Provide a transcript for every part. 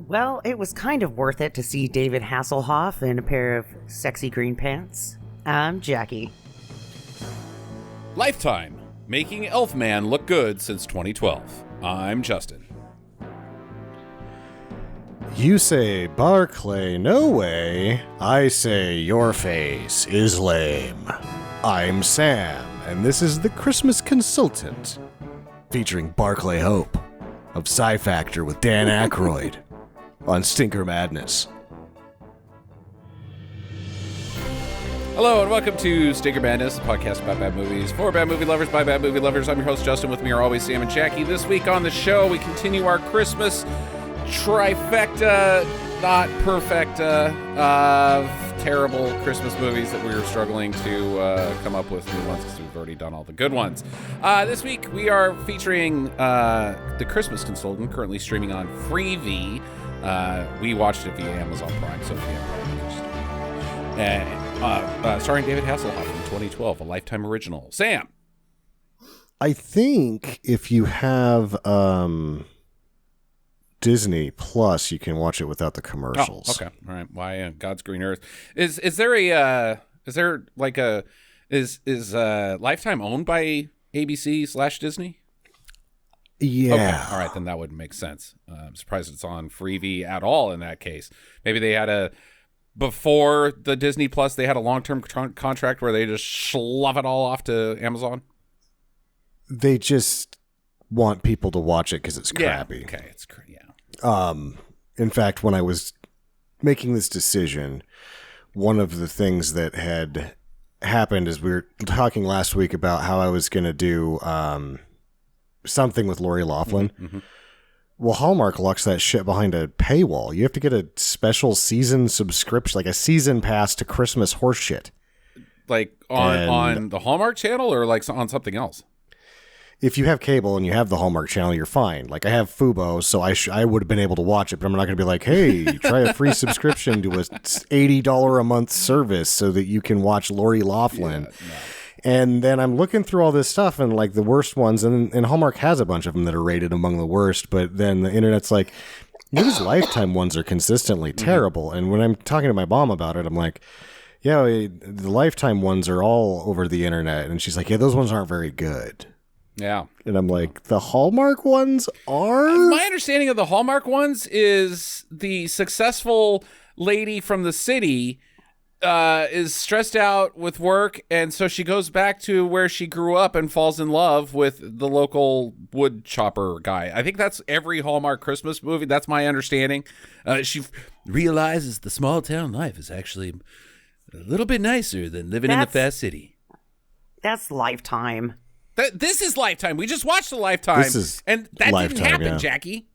Well, it was kind of worth it to see David Hasselhoff in a pair of sexy green pants. I'm Jackie. Lifetime, making Elfman look good since 2012. I'm Justin. You say, Barclay, no way. I say, your face is lame. I'm Sam, and this is the Christmas Consultant, featuring Barclay Hope of Sci Factor with Dan Aykroyd on Stinker Madness. Hello and welcome to Stinker Madness, a podcast about bad movies for bad movie lovers by bad movie lovers. I'm your host Justin. With me are always Sam and Jackie. This week on the show, we continue our Christmas trifecta, not perfecta, of terrible Christmas movies that we were struggling to come up with new ones because we've already done all the good ones. This week we are featuring The Christmas Consultant, currently streaming on Freevee. We watched it via Amazon Prime, so via Prime. Starring David Hasselhoff from 2012, a Lifetime original. Sam. I think if you have Disney Plus, you can watch it without the commercials. Oh, okay. All right. Why God's Green Earth? Is Lifetime owned by ABC/Disney? Yeah. Okay. All right, then that wouldn't make sense. I'm surprised it's on Freevee at all in that case. Maybe they had before the Disney Plus, they had a long-term contract where they just shove it all off to Amazon. They just want people to watch it because it's crappy. Yeah. Okay. It's yeah. In fact, when I was making this decision, one of the things that had happened is we were talking last week about how I was going to do something with Lori Loughlin. Mm-hmm. Well, Hallmark locks that shit behind a paywall. You have to get a special season subscription, like a season pass to Christmas horse shit. Like on the Hallmark channel or like on something else? If you have cable and you have the Hallmark channel, you're fine. Like I have Fubo, so I would have been able to watch it, but I'm not going to be like, hey, try a free subscription to a $80 a month service so that you can watch Lori Loughlin. Yeah, no. And then I'm looking through all this stuff and like the worst ones, and Hallmark has a bunch of them that are rated among the worst, but then the internet's like, these Lifetime ones are consistently terrible. And when I'm talking to my mom about it, I'm like, yeah, the Lifetime ones are all over the internet. And she's like, yeah, those ones aren't very good. Yeah. And I'm like, the Hallmark ones are? My understanding of the Hallmark ones is the successful lady from the city is stressed out with work, and so she goes back to where she grew up and falls in love with the local wood chopper guy. I think that's every Hallmark Christmas movie. That's my understanding. She realizes the small town life is actually a little bit nicer than living in the fast city. That's Lifetime. This is Lifetime. We just watched the Lifetime, and that didn't happen, yeah. Jackie.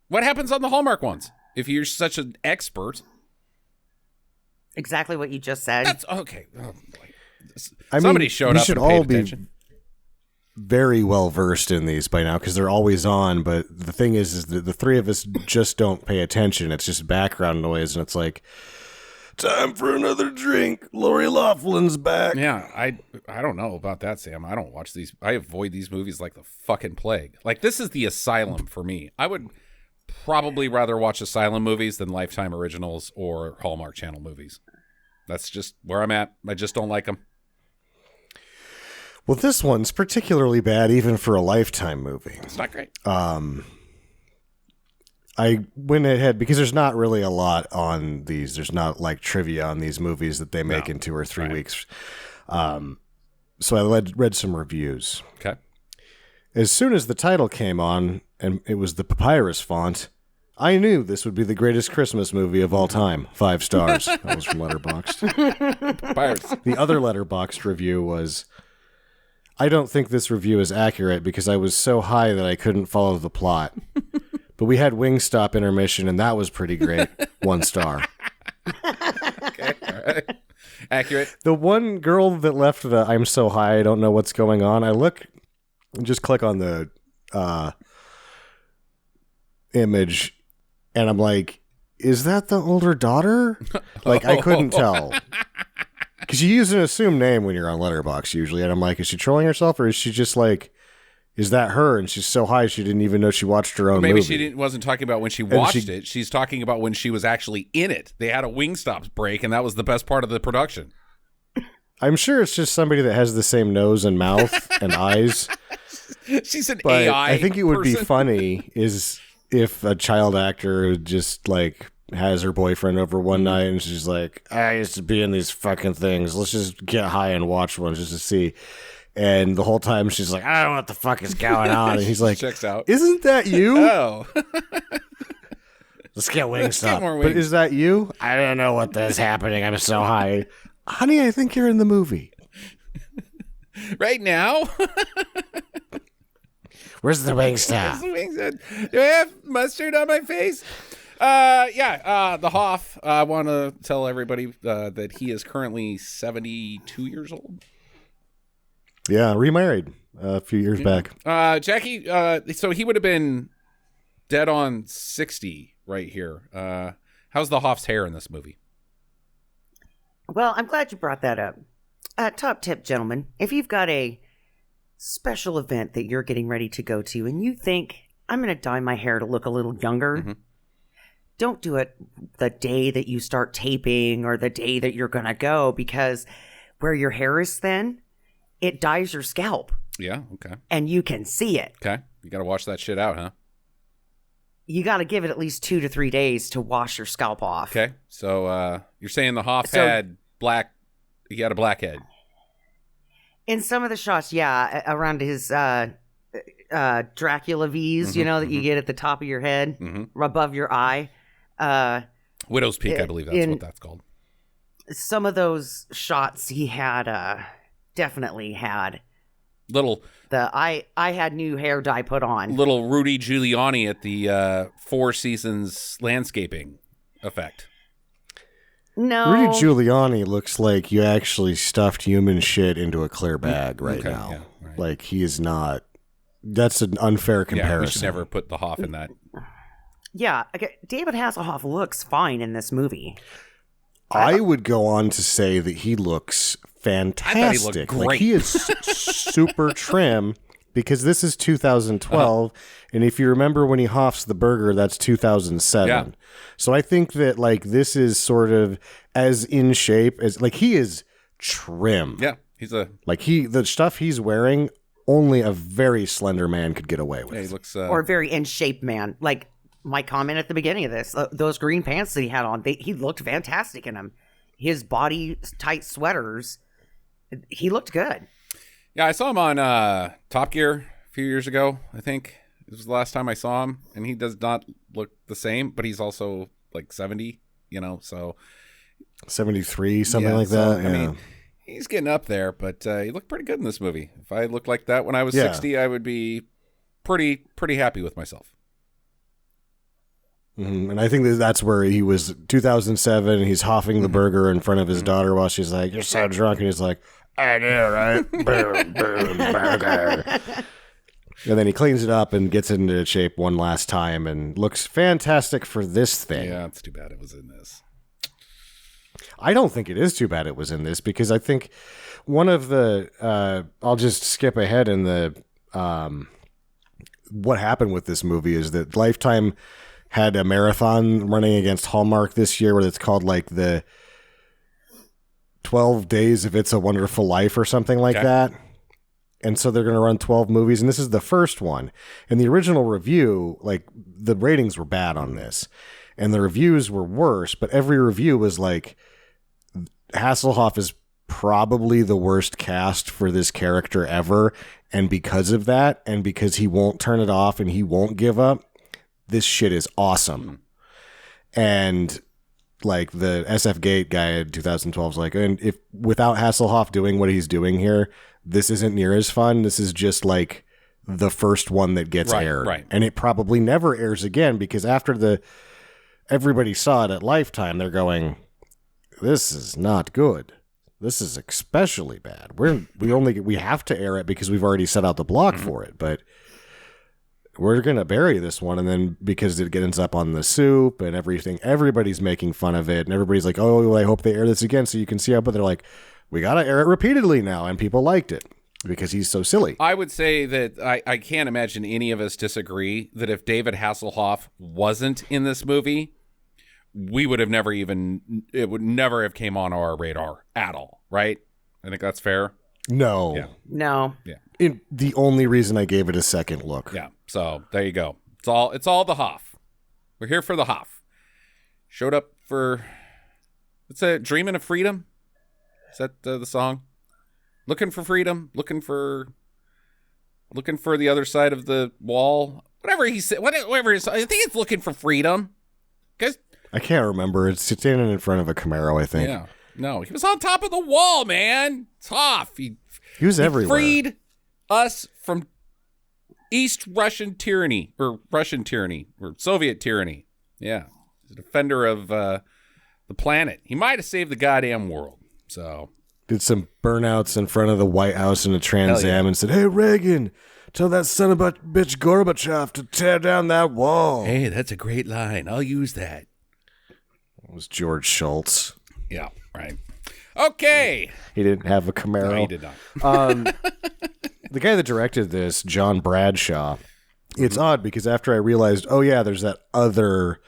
What happens on the Hallmark ones? If you're such an expert. Exactly what you just said. That's okay. Oh, somebody showed up and paid attention. Very well versed in these by now because they're always on. But the thing is that the three of us just don't pay attention. It's just background noise, and it's like, time for another drink. Lori Loughlin's back. Yeah, I don't know about that, Sam. I don't watch these. I avoid these movies like the fucking plague. Like this is the asylum for me. I would probably rather watch Asylum movies than Lifetime originals or Hallmark Channel movies. That's just where I'm at. I just don't like them. Well, this one's particularly bad even for a Lifetime movie. It's not great. I went ahead because there's not really a lot on these. There's not like trivia on these movies that they make in 2 or 3 weeks. So I read some reviews. Okay. As soon as the title came on, and it was the papyrus font, I knew this would be the greatest Christmas movie of all time. 5 stars. That was from Letterboxd. Papyrus. The other Letterboxd review was, I don't think this review is accurate because I was so high that I couldn't follow the plot. But we had Wingstop intermission, and that was pretty great. 1 star. Okay, all right. Accurate. The one girl that left the I'm so high, I don't know what's going on. I look and just click on the image, and I'm like, is that the older daughter? Like, I couldn't tell. Because you use an assumed name when you're on Letterboxd usually, and I'm like, is she trolling herself, or is she just like is that her? And she's so high she didn't even know she watched her own Maybe movie. she wasn't talking about when she watched it. She's talking about when she was actually in it. They had a Wingstops break, and that was the best part of the production. I'm sure it's just somebody that has the same nose and mouth and eyes. She's an But AI I think it would be person. funny is if a child actor just like has her boyfriend over one night and she's like, I used to be in these fucking things. Let's just get high and watch one just to see. And the whole time she's like, I don't know what the fuck is going on. And he's like, Checks out. Isn't that you? Oh. Let's get Wingstop. more But wings. is that you? I don't know what is happening. I'm so high. Honey, I think you're in the movie. Right now? Where's the Wingstop? Do I have mustard on my face? The Hoff. I want to tell everybody that he is currently 72 years old. Yeah, remarried a few years back. Jackie, so he would have been dead on 60 right here. How's the Hoff's hair in this movie? Well, I'm glad you brought that up. Top tip, gentlemen. If you've got a special event that you're getting ready to go to and you think, I'm going to dye my hair to look a little younger, don't do it the day that you start taping or the day that you're going to go, because where your hair is thin, it dyes your scalp. Yeah, okay. And you can see it. Okay. You got to wash that shit out, huh? You got to give it at least 2 to 3 days to wash your scalp off. Okay. So you're saying the Hoff had black, he had a black head. In some of the shots, yeah, around his Dracula V's, that you get at the top of your head, above your eye. Widow's Peak, I believe that's what that's called. Some of those shots he had definitely had I had new hair dye put on. Little Rudy Giuliani at the Four Seasons landscaping effect. No. Rudy Giuliani looks like you actually stuffed human shit into a clear bag right now. Yeah, right. Like, he is not. That's an unfair comparison. Yeah, we should never put the Hoff in that. Yeah, okay. David Hasselhoff looks fine in this movie. I would go on to say that he looks fantastic. I thought he looked great. Like, he is super trim, because this is 2012, and if you remember when he Hoffs the burger, that's 2007. Yeah. So I think that, like, this is sort of as in shape as, like, he is trim. Yeah, he's a... Like, the stuff he's wearing, only a very slender man could get away with. Yeah, he looks... Or a very in shape man. Like my comment at the beginning of this, those green pants that he had on, he looked fantastic in them. His body tight sweaters, he looked good. Yeah, I saw him on Top Gear a few years ago, I think. It was the last time I saw him, and he does not look the same, but he's also like 70, so... 73, something like that. Yeah. I mean, he's getting up there, but he looked pretty good in this movie. If I looked like that when I was 60, I would be pretty happy with myself. Mm-hmm. And I think that's where he was 2007. And he's hoffing the burger in front of his daughter while she's like, "You're so drunk," and he's like, "I know, right? Boom, boom, burger." And then he cleans it up and gets it into shape one last time and looks fantastic for this thing. Yeah, it's too bad it was in this. I don't think it is too bad it was in this, because I think one of the I'll just skip ahead in the what happened with this movie is that Lifetime had a marathon running against Hallmark this year where it's called like the 12 Days of It's a Wonderful Life or something like that. And so they're going to run 12 movies, and this is the first one. And the original review, like, the ratings were bad on this, and the reviews were worse, but every review was like, Hasselhoff is probably the worst cast for this character ever, and because of that, and because he won't turn it off and he won't give up, this shit is awesome. And like the SF Gate guy in 2012 is like, and if without Hasselhoff doing what he's doing here, this isn't near as fun. This is just like the first one that gets aired. Right. And it probably never airs again, because after everybody saw it at Lifetime, they're going, this is not good. This is especially bad. We have to air it because we've already set out the block for it, but we're going to bury this one. And then because it ends up on the soup and everything, everybody's making fun of it. And everybody's like, oh, I hope they air this again so you can see how, but they're like, we got to air it repeatedly now. And people liked it. because he's so silly. I would say that I can't imagine any of us disagree that if David Hasselhoff wasn't in this movie, we would have it would never have came on our radar at all, right? I think that's fair. No. Yeah. No. Yeah. The only reason I gave it a second look. Yeah. So there you go. It's all the Hoff. We're here for the Hoff. Showed up for, what's that? Dreaming of Freedom? Is that the song? Looking for freedom. Looking for the other side of the wall. Whatever he said. Whatever. I think it's looking for freedom. Guys. I can't remember. It's standing in front of a Camaro, I think. Yeah. No, he was on top of the wall, man. It's Hoff. He was everywhere. Freed us from East Russian tyranny, or Soviet tyranny. Yeah. He's a defender of the planet. He might have saved the goddamn world. So did some burnouts in front of the White House in a Trans Am and said, "Hey, Reagan, tell that son of a bitch Gorbachev to tear down that wall." Hey, that's a great line. I'll use that. It was George Shultz. Yeah, right. Okay. He didn't have a Camaro. No, he did not. The guy that directed this, John Bradshaw, it's odd because after I realized, oh yeah, there's that other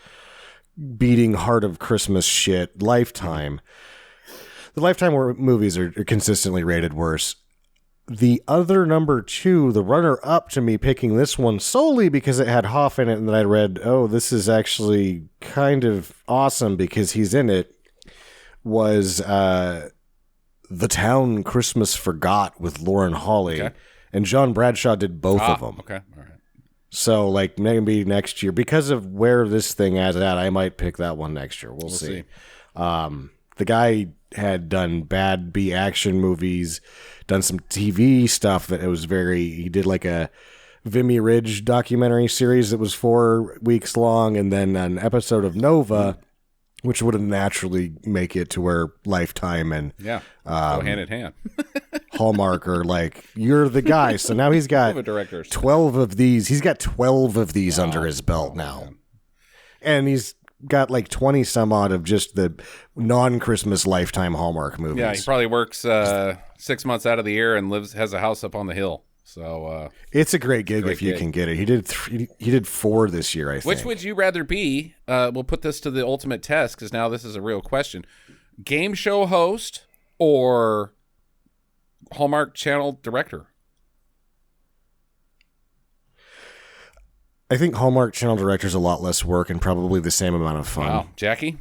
beating heart of Christmas shit, Lifetime. The Lifetime movies are consistently rated worse. The other number 2, the runner-up to me picking this one solely because it had Hoff in it and then I read, oh, this is actually kind of awesome because he's in it, was The Town Christmas Forgot with Lauren Holly. Okay. And John Bradshaw did both of them. Okay, all right. So, like, maybe next year, because of where this thing is at, I might pick that one next year. We'll see. The guy had done bad B action movies, done some TV stuff that it was he did like a Vimy Ridge documentary series that was 4 weeks long, and then an episode of Nova, which would naturally make it to where Lifetime and go hand in hand. Hallmark are like, you're the guy. So now he's got 12 of these. He's got 12 of these under his belt now. Man. And he's got like 20 some odd of just the non-Christmas Lifetime Hallmark movies. Yeah, he probably works 6 months out of the year and has a house up on the hill. So it's a great gig if you can get it. He did 4 this year, I think. Which would you rather be? We'll put this to the ultimate test because now this is a real question. Game show host or Hallmark Channel director? I think Hallmark Channel director is a lot less work and probably the same amount of fun. Wow. Jackie?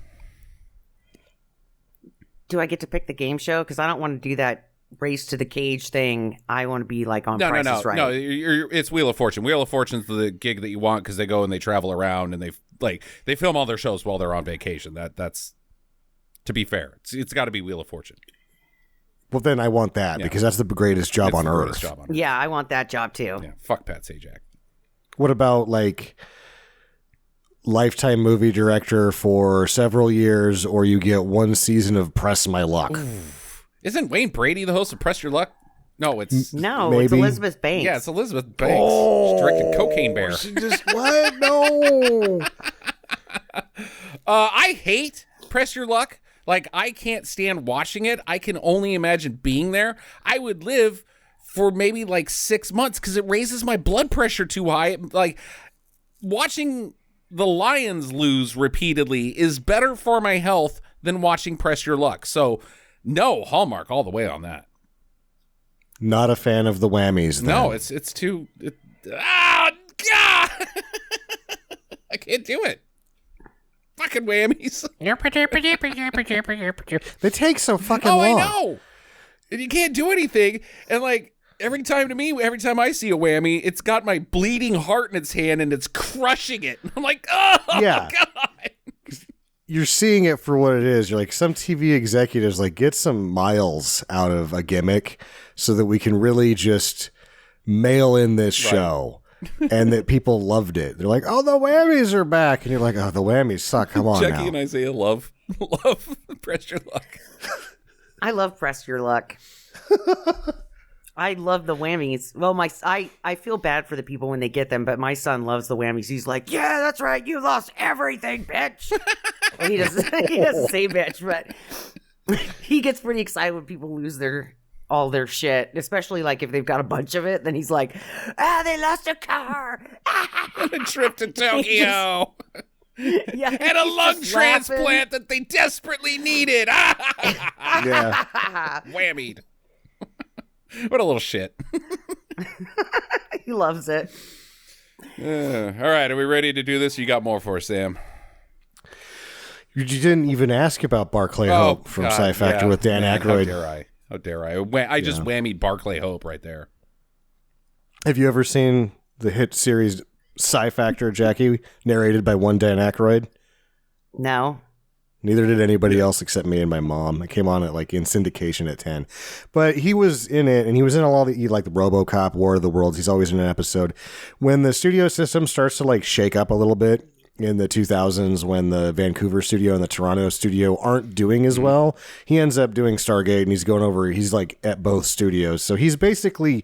Do I get to pick the game show? Because I don't want to do that race to the cage thing. I want to be like on Price is Right. No, it's Wheel of Fortune. Wheel of Fortune's the gig that you want because they go and they travel around and they film all their shows while they're on vacation. That's to be fair. It's got to be Wheel of Fortune. Well, then I want that because that's the greatest job on earth. Yeah, I want that job too. Yeah, fuck Pat Sajak. What about like Lifetime movie director for several years, or you get 1 season of Press My Luck? Ooh. Isn't Wayne Brady the host of Press Your Luck? No, it's Elizabeth Banks. Yeah, it's Elizabeth Banks. She directed Cocaine Bear. She just what? No. I hate Press Your Luck. Like, I can't stand watching it. I can only imagine being there. I would live for maybe like 6 months because it raises my blood pressure too high. Like, watching the Lions lose repeatedly is better for my health than watching Press Your Luck. So, no, Hallmark all the way on that. Not a fan of the whammies, then. No, it's too... God! I can't do it. Fucking whammies. They take so fucking long. Oh, I know. And you can't do anything. And like, every time I see a whammy, it's got my bleeding heart in its hand and it's crushing it. I'm like, oh, yeah. God. You're seeing it for what it is. You're like, some TV executives like, get some miles out of a gimmick so that we can really just mail in this show. And that people loved it. They're like, oh, the whammies are back. And you're like, oh, the whammies suck. Come on Jackie now. and Isaiah love Press Your Luck. I love Press Your Luck. I love the whammies. Well, I feel bad for the people when they get them, but my son loves the whammies. He's like, yeah, that's right. You lost everything, bitch. He doesn't say bitch, but he gets pretty excited when people lose their all their shit, especially like if they've got a bunch of it. Then he's like, they lost a car. A trip to Tokyo. Yeah, and a lung transplant that they desperately needed. Yeah. Whammied. What a little shit. He loves it. All right, are we ready to do this? You got more for us, Sam? You didn't even ask about Barclay Hope from Sci Factor with Dan Aykroyd. How dare I? I just whammied Barclay Hope right there. Have you ever seen the hit series Sci Factor, Jackie, narrated by one Dan Aykroyd? No. Neither did anybody else except me and my mom. It came on at in syndication at 10. But he was in it, and he was in all the the RoboCop, War of the Worlds. He's always in an episode. When the studio system starts to shake up a little bit in the 2000s, when the Vancouver studio and the Toronto studio aren't doing as well, he ends up doing Stargate, and he's at both studios. So he's basically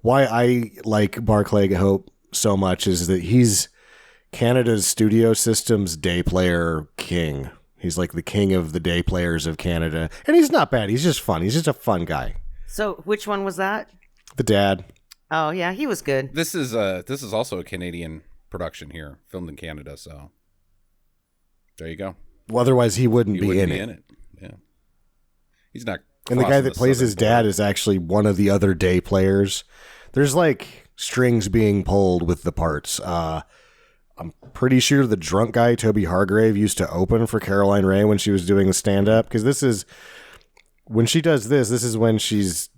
why I like Barclay Hope so much is that he's Canada's studio system's day player king. He's the king of the day players of Canada. And he's not bad. He's just fun. He's just a fun guy. So which one was that? The dad. Oh, yeah, he was good. This is also a Canadian production here, filmed in Canada, so there you go. Well, otherwise he wouldn't be in it. Yeah. He's not. And the guy that plays his dad is actually one of the other day players. There's strings being pulled with the parts. I'm pretty sure the drunk guy, Toby Hargrave, used to open for Caroline Rhea when she was doing the stand-up. Because when she does this is when it's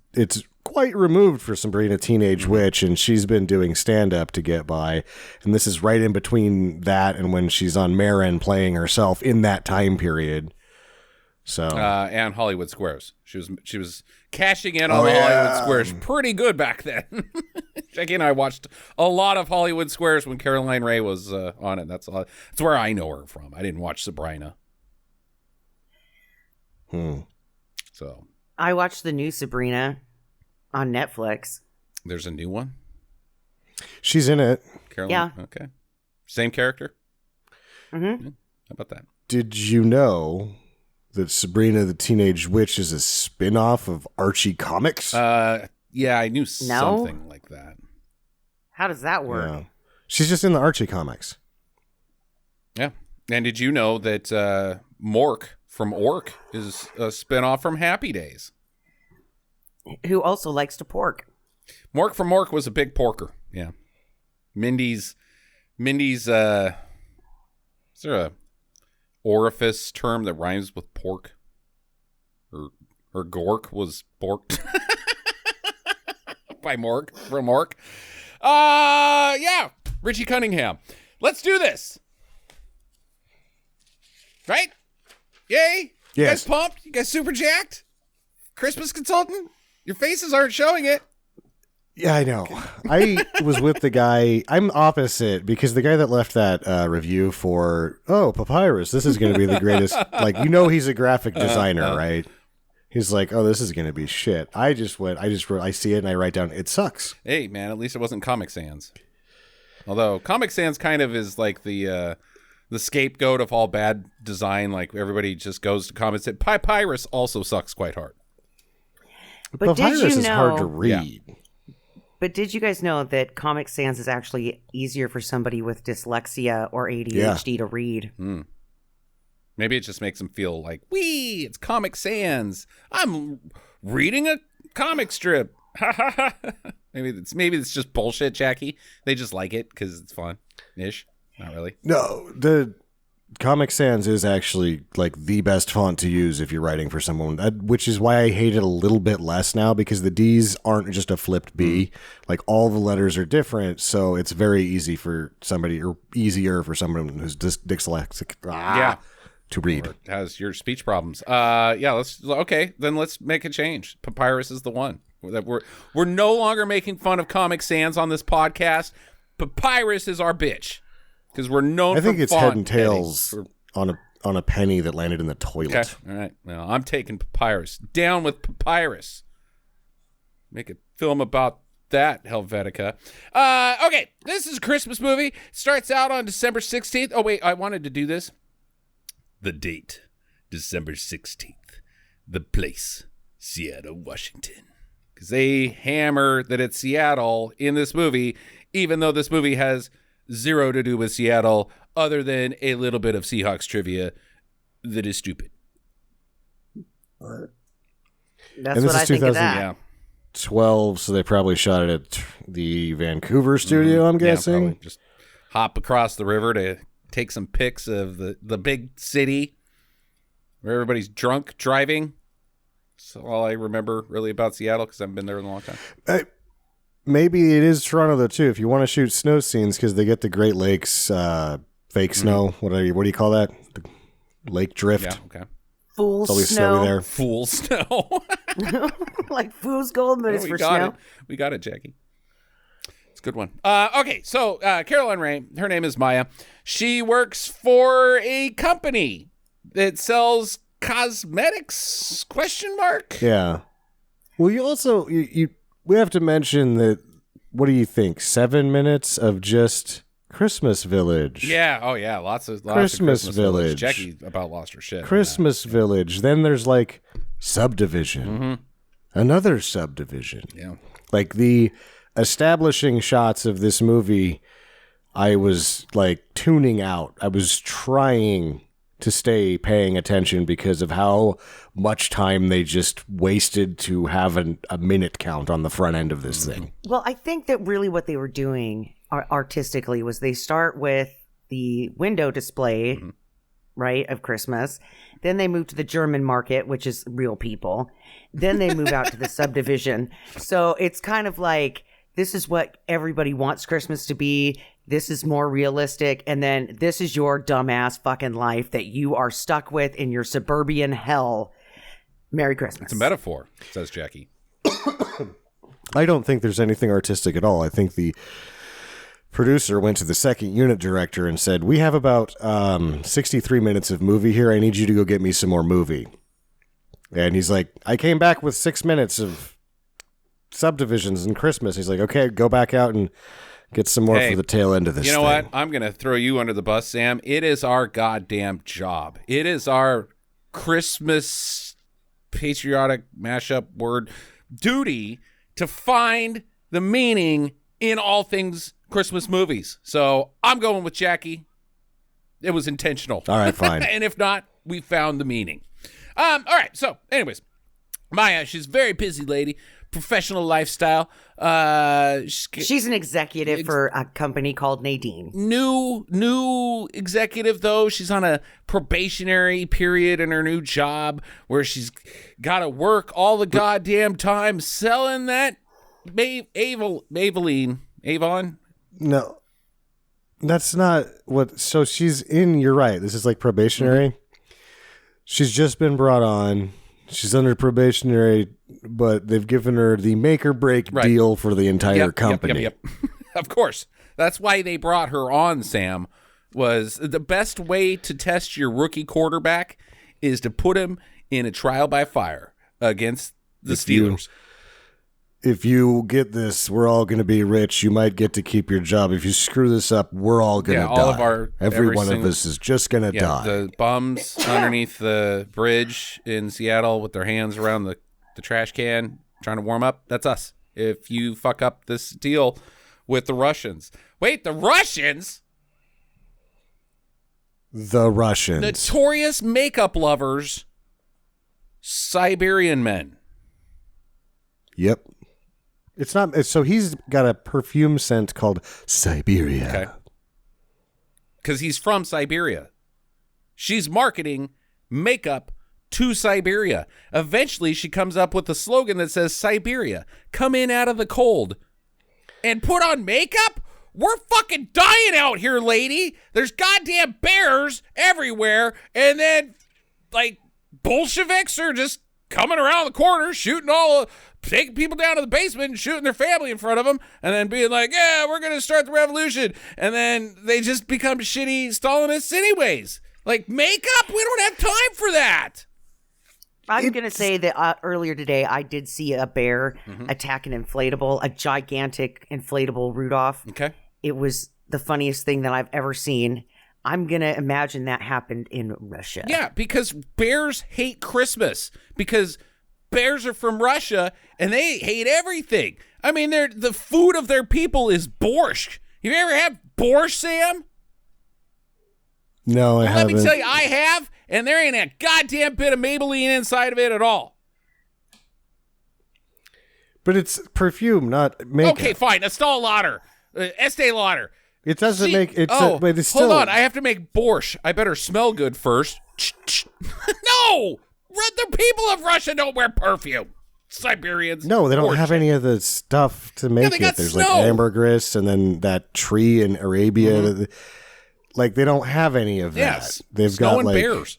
quite removed for Sabrina Teenage Witch, and she's been doing stand-up to get by. And this is right in between that and when she's on Marin playing herself in that time period. So and Hollywood Squares. She was cashing in on the Hollywood Squares pretty good back then. Jackie and I watched a lot of Hollywood Squares when Caroline Rhea was on it. That's where I know her from. I didn't watch Sabrina. So I watched the new Sabrina on Netflix. There's a new one? She's in it. Caroline? Yeah. Okay. Same character? Mm-hmm. Yeah. How about that? Did you know that Sabrina the Teenage Witch is a spin-off of Archie Comics? Yeah, I knew something like that. How does that work? Yeah. She's just in the Archie Comics. Yeah. And did you know that Mork from Ork is a spin-off from Happy Days? Who also likes to pork. Mork from Ork was a big porker. Yeah. Mindy's is there a orifice term that rhymes with pork? Or Gork was porked by Mork from Mork. Yeah, Richie Cunningham. Let's do this. Right? Yay? Yes. You guys pumped? You guys super jacked? Christmas consultant? Your faces aren't showing it. Yeah, I know. I was with the guy. I'm opposite because the guy that left that review for, Papyrus, this is going to be the greatest. He's a graphic designer, right? He's like, this is going to be shit. I see it and I write down, it sucks. Hey, man, at least it wasn't Comic Sans. Although Comic Sans kind of is like the scapegoat of all bad design. Like everybody just goes to comics. Papyrus also sucks quite hard. But Papyrus did you is know, hard to read. Yeah. But did you guys know that Comic Sans is actually easier for somebody with dyslexia or ADHD to read? Mm. Maybe it just makes them feel like, it's Comic Sans. I'm reading a comic strip. maybe it's just bullshit, Jackie. They just like it because it's fun-ish. Not really. No, the Comic Sans is actually the best font to use if you're writing for someone, which is why I hate it a little bit less now because the D's aren't just a flipped B. All the letters are different, so it's very easy for somebody, or easier for someone who's dyslexic to read. Or has your speech problems. Let's make a change. Papyrus is the one. We're no longer making fun of Comic Sans on this podcast. Papyrus is our bitch. Because we're known. I think for it's Head and Tails on a penny that landed in the toilet. Okay, all right. Well, I'm taking Papyrus. Down with Papyrus. Make a film about that, Helvetica. Okay, this is a Christmas movie. Starts out on December 16th. Oh wait, I wanted to do this. The date, December 16th. The place, Seattle, Washington. because they hammer that it's Seattle in this movie, even though this movie has zero to do with Seattle other than a little bit of Seahawks trivia that is stupid. That's what I think of that. Yeah. 12, so they probably shot it at the Vancouver studio, I'm guessing. Probably just hop across the river to take some pics of the big city where everybody's drunk driving. That's all I remember really about Seattle because I haven't been there in a long time. Maybe it is Toronto, though, too, if you want to shoot snow scenes, because they get the Great Lakes fake snow. What do you call that? The lake drift. Yeah, okay. Fool Always snow. snowy there. Fool snow. Like fool's gold, but it's for snow. We got it, Jackie. It's a good one. Okay, so Caroline Ray, her name is Maya. She works for a company that sells cosmetics? ? Yeah. Well, you also we have to mention that. What do you think? 7 minutes of just Christmas Village. Yeah. Oh, yeah. Lots of Christmas Village. Jackie about lost her shit. Christmas Village. Then there's like subdivision. Mm-hmm. Another subdivision. Yeah. Like the establishing shots of this movie, I was like tuning out. I was trying to stay paying attention because of how much time they just wasted to have a minute count on the front end of this thing. Well, I think that really what they were doing artistically was they start with the window display, right, of Christmas. Then they move to the German market, which is real people. Then they move out to the subdivision. So it's kind of like, this is what everybody wants Christmas to be. This is more realistic. And then this is your dumbass fucking life that you are stuck with in your suburban hell. Merry Christmas. It's a metaphor, says Jackie. I don't think there's anything artistic at all. I think the producer went to the second unit director and said, we have about 63 minutes of movie here. I need you to go get me some more movie. And he's like, I came back with 6 minutes of subdivisions and Christmas. He's like, okay, go back out and get some more for the tail end of this. You know thing. what? I'm going to throw you under the bus, Sam. It is our goddamn job. It is our Christmas patriotic mashup word duty to find the meaning in all things Christmas movies. So I'm going with Jackie. It was intentional. All right, fine. And if not, we found the meaning. All right. So anyways, Maya, she's a very busy lady. Professional lifestyle. She's an executive for a company called Nadine. New executive, though. She's on a probationary period in her new job where she's got to work all the goddamn time selling that Avon. No, that's not what. So she's in. You're right. This is like probationary. Mm-hmm. She's just been brought on. She's under probationary, but they've given her the make or break deal for the entire company. Yep. Of course. That's why they brought her on, Sam, was the best way to test your rookie quarterback is to put him in a trial by fire against the Steelers. If you get this, we're all going to be rich. You might get to keep your job. If you screw this up, we're all going to die. All of every one of us is just going to die. The bums underneath the bridge in Seattle with their hands around the trash can trying to warm up, that's us. If you fuck up this deal with the Russians. Wait, the Russians? The Russians. Notorious makeup lovers, Siberian men. Yep. It's not. So he's got a perfume scent called Siberia. Okay. Because he's from Siberia. She's marketing makeup to Siberia. Eventually, she comes up with a slogan that says, Siberia, come in out of the cold and put on makeup? We're fucking dying out here, lady. There's goddamn bears everywhere. And then, like, Bolsheviks are just coming around the corner, taking people down to the basement and shooting their family in front of them, and then being like, yeah, we're going to start the revolution. And then they just become shitty Stalinists anyways. Like, makeup? We don't have time for that. I'm going to say that earlier today, I did see a bear attack an inflatable, a gigantic inflatable Rudolph. Okay. It was the funniest thing that I've ever seen. I'm going to imagine that happened in Russia. Yeah, because bears hate Christmas. Because bears are from Russia, and they hate everything. I mean, the food of their people is borscht. Have you ever had borscht, Sam? No, I haven't. Let me tell you, I have, and there ain't a goddamn bit of Maybelline inside of it at all. But it's perfume, not makeup. Okay, fine. Estee Lauder. Estee Lauder. It doesn't make it. But it's hold still. on. I have to make borscht. I better smell good first. No! The people of Russia don't wear perfume. Siberians. No, they don't borscht. have any of the stuff to make they it. got There's snow. like ambergris and then that tree in Arabia. Mm-hmm. Like they don't have any of that. Yes. They've Snow got and like bears.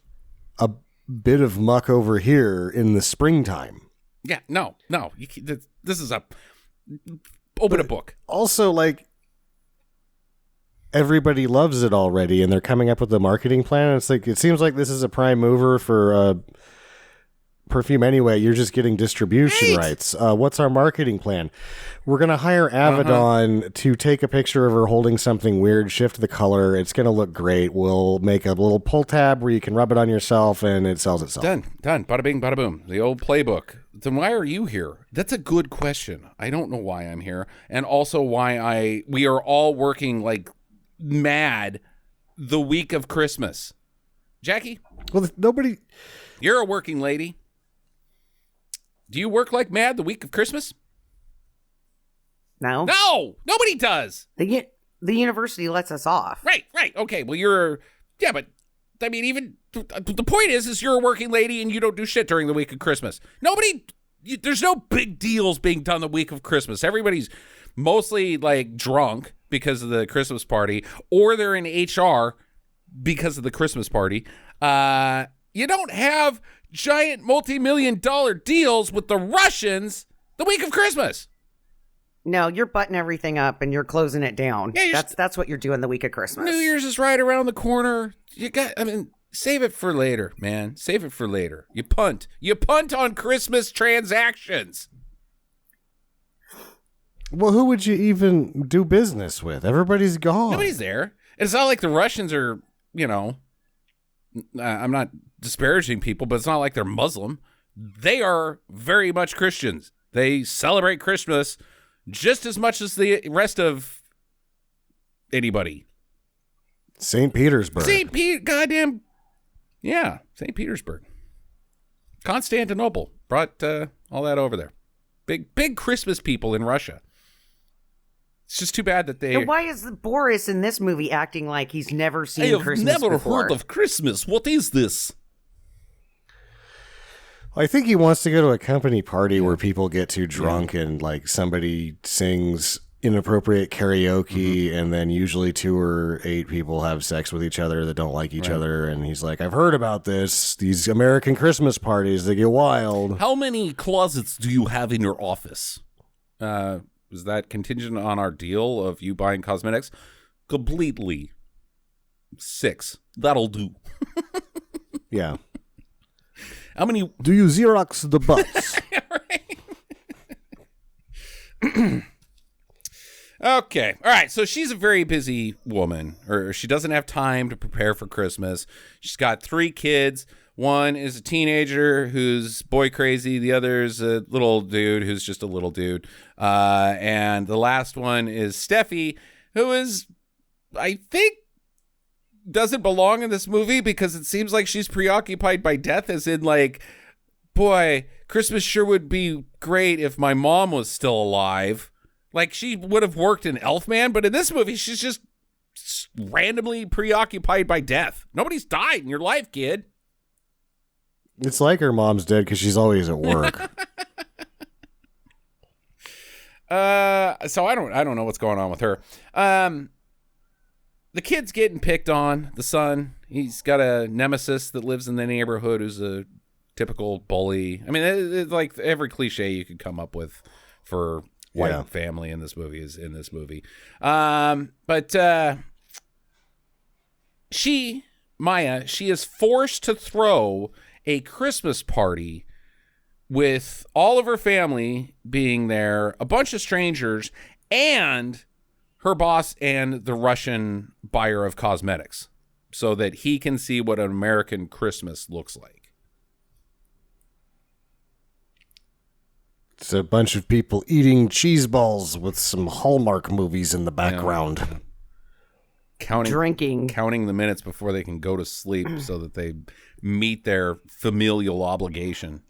a bit of muck over here in the springtime. Yeah, no. This is open a book. Also, like, everybody loves it already, and they're coming up with the marketing plan. And it's like, it seems like this is a prime mover for perfume anyway. You're just getting distribution rights. What's our marketing plan? We're going to hire Avedon to take a picture of her holding something weird, shift the color. It's going to look great. We'll make a little pull tab where you can rub it on yourself, and it sells itself. Done. Bada bing, bada boom. The old playbook. Then why are you here? That's a good question. I don't know why I'm here, and also why we are all working like mad the week of Christmas. Jackie? Well, nobody... You're a working lady. Do you work like mad the week of Christmas? No. No! Nobody does! The university lets us off. Right. Okay, well, but, I mean, even, the point is you're a working lady and you don't do shit during the week of Christmas. There's no big deals being done the week of Christmas. Everybody's mostly, like, drunk because of the Christmas party, or they're in HR because of the Christmas party. You don't have giant multi-million-dollar deals with the Russians the week of Christmas. No, you're butting everything up and you're closing it down. Yeah, that's what you're doing the week of Christmas. New Year's is right around the corner. Save it for later, man. Save it for later. You punt on Christmas transactions. Well, who would you even do business with? Everybody's gone. Nobody's there. It's not like the Russians are, I'm not disparaging people, but it's not like they're Muslim. They are very much Christians. They celebrate Christmas just as much as the rest of anybody. St. Petersburg. St. Petersburg. Constantinople brought all that over there. Big Christmas people in Russia. It's just too bad that they... And why is Boris in this movie acting like he's never seen Christmas before? Heard of Christmas. What is this? I think he wants to go to a company party where people get too drunk and like somebody sings inappropriate karaoke and then usually 2 or 8 people have sex with each other that don't like each other. And he's like, I've heard about these American Christmas parties. They get wild. How many closets do you have in your office? Is that contingent on our deal of you buying cosmetics? Completely. 6. That'll do. Yeah. How many? Do you Xerox the bus? Okay. All right. So she's a very busy woman, or she doesn't have time to prepare for Christmas. She's got 3 kids. One is a teenager who's boy crazy. The other is a little dude who's just a little dude. And the last one is Steffi, who is, I think, doesn't belong in this movie because it seems like she's preoccupied by death, as in like, boy, Christmas sure would be great if my mom was still alive. Like, she would have worked in Elfman, but in this movie, she's just randomly preoccupied by death. Nobody's died in your life, kid. It's like her mom's dead because she's always at work. So I don't know what's going on with her. The kid's getting picked on. The son, he's got a nemesis that lives in the neighborhood who's a typical bully. I mean, it's like every cliche you could come up with for white family in this movie is in this movie. But Maya, she is forced to throw a Christmas party with all of her family being there, a bunch of strangers, and her boss and the Russian buyer of cosmetics, so that he can see what an American Christmas looks like. It's a bunch of people eating cheese balls with some Hallmark movies in the background. Drinking. Counting the minutes before they can go to sleep so that they meet their familial obligation.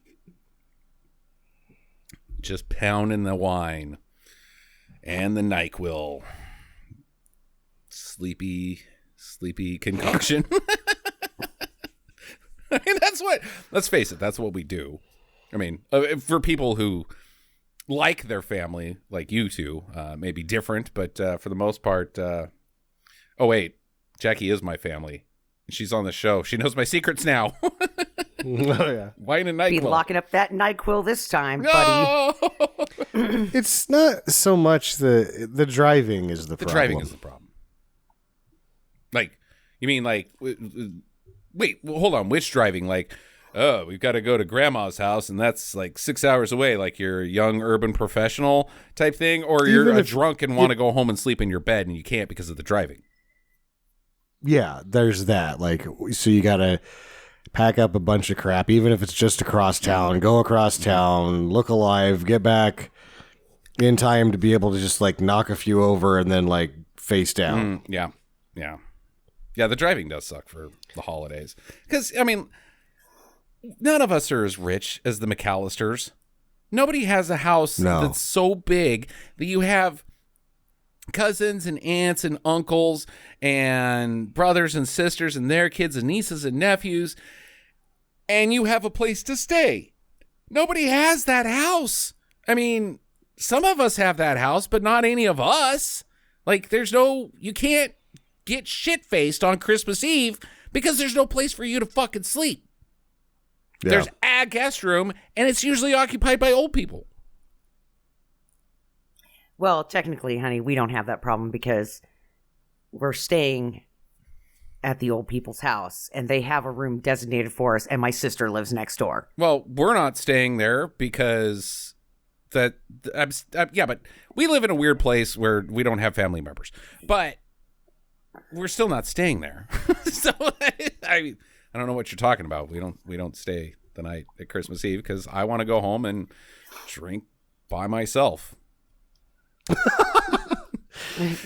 Just pounding the wine and the NyQuil. Sleepy concoction. I mean, let's face it, that's what we do. I mean, for people who like their family, like you two, may be different, but for the most part, oh wait, Jackie is my family. She's on the show. She knows my secrets now. Oh, yeah. Wine and NyQuil. Be locking up that NyQuil this time, no! buddy. It's not so much the driving is the problem. The driving is the problem. Like, you mean like, wait, well, hold on. Which driving? Like, oh, we've got to go to grandma's house and that's like 6 hours away, like you're a young urban professional type thing, or you're a drunk and want to go home and sleep in your bed and you can't because of the driving. Yeah, there's that. Like, so you got to pack up a bunch of crap, even if it's just across town, go across town, look alive, get back in time to be able to just like knock a few over and then like face down. Yeah. The driving does suck for the holidays. Because, I mean, none of us are as rich as the McAllisters. Nobody has a house that's so big that you have cousins and aunts and uncles and brothers and sisters and their kids and nieces and nephews, and you have a place to stay. Nobody has that house. I mean, some of us have that house, but not any of us. Like, you can't get shit-faced on Christmas Eve because there's no place for you to fucking sleep. Yeah. There's a guest room, and it's usually occupied by old people. Well, technically, honey, we don't have that problem because we're staying at the old people's house, and they have a room designated for us, and my sister lives next door. Well, we're not staying there because but we live in a weird place where we don't have family members. But we're still not staying there. So I don't know what you're talking about. We don't stay the night at Christmas Eve because I want to go home and drink by myself.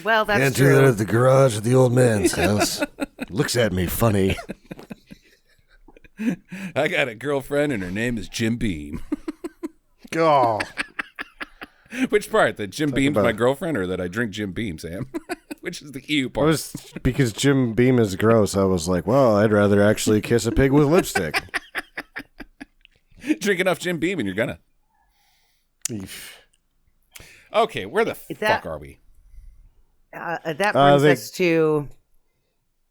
Well, that's Can't true. do that at the garage at the old man's house. Looks at me funny. I got a girlfriend and her name is Jim Beam. Oh. Which part? That Jim Beam's my girlfriend or that I drink Jim Beam, Sam? Which is the EU part? Because Jim Beam is gross, I was like, well, I'd rather actually kiss a pig with lipstick. Drink enough Jim Beam and you're gonna. Okay, where the fuck are we? That brings us to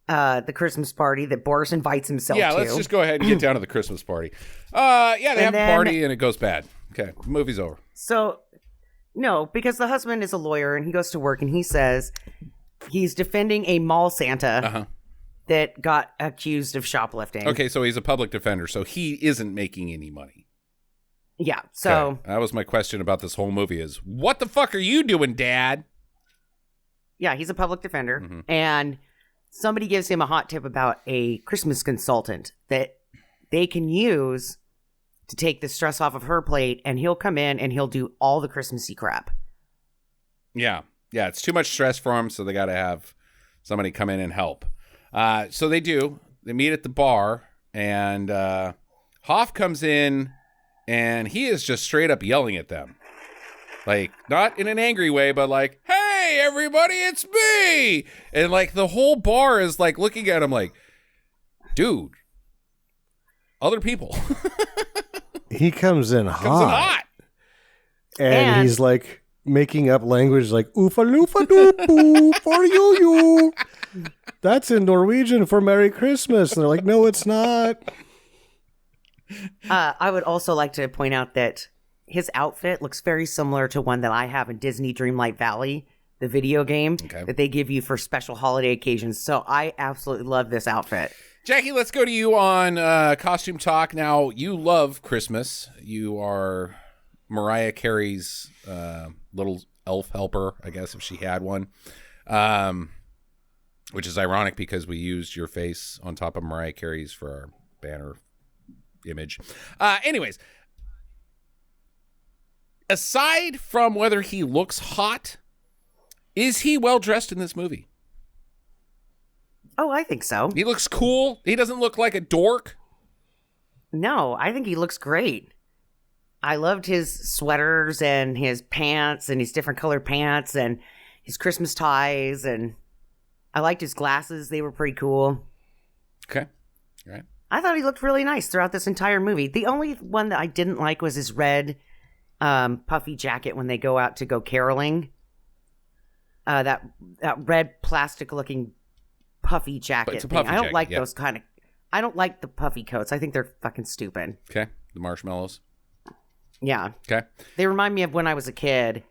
the Christmas party that Boris invites himself to. Yeah, let's just go ahead and get down to the Christmas party. They have a party and it goes bad. Okay, the movie's over. So, no, because the husband is a lawyer and he goes to work and he says he's defending a mall Santa that got accused of shoplifting. Okay, so he's a public defender, so he isn't making any money. Yeah, so... Okay. That was my question about this whole movie is, what the fuck are you doing, Dad? Yeah, he's a public defender, and somebody gives him a hot tip about a Christmas consultant that they can use to take the stress off of her plate, and he'll come in and he'll do all the Christmassy crap. Yeah, it's too much stress for him, so they got to have somebody come in and help. So they do. They meet at the bar, and Hoff comes in, and he is just straight up yelling at them. Like, not in an angry way, but like, hey, everybody, it's me! And like, the whole bar is like looking at him like, dude, other people. He comes in hot. And he's like making up language like, oofa loofa doopoo for you. That's in Norwegian for Merry Christmas. And they're like, no, it's not. I would also like to point out that his outfit looks very similar to one that I have in Disney Dreamlight Valley, the video game that they give you for special holiday occasions. So I absolutely love this outfit. Jackie, let's go to you on costume talk. Now, you love Christmas. You are Mariah Carey's little elf helper, I guess, if she had one, which is ironic because we used your face on top of Mariah Carey's for our banner image. Anyways, aside from whether he looks hot, is he well dressed in this movie? Oh, I think so. He looks cool. He doesn't look like a dork. No, I think he looks great. I loved his sweaters and his pants and his different colored pants and his Christmas ties, and I liked his glasses. They were pretty cool. Okay. All right. I thought he looked really nice throughout this entire movie. The only one that I didn't like was his red puffy jacket when they go out to go caroling. That red plastic looking puffy jacket It's a thing. puffy I don't jacket, like yeah. those kind of. I don't like the puffy coats. I think they're fucking stupid. Okay. The marshmallows. Yeah. Okay. They remind me of when I was a kid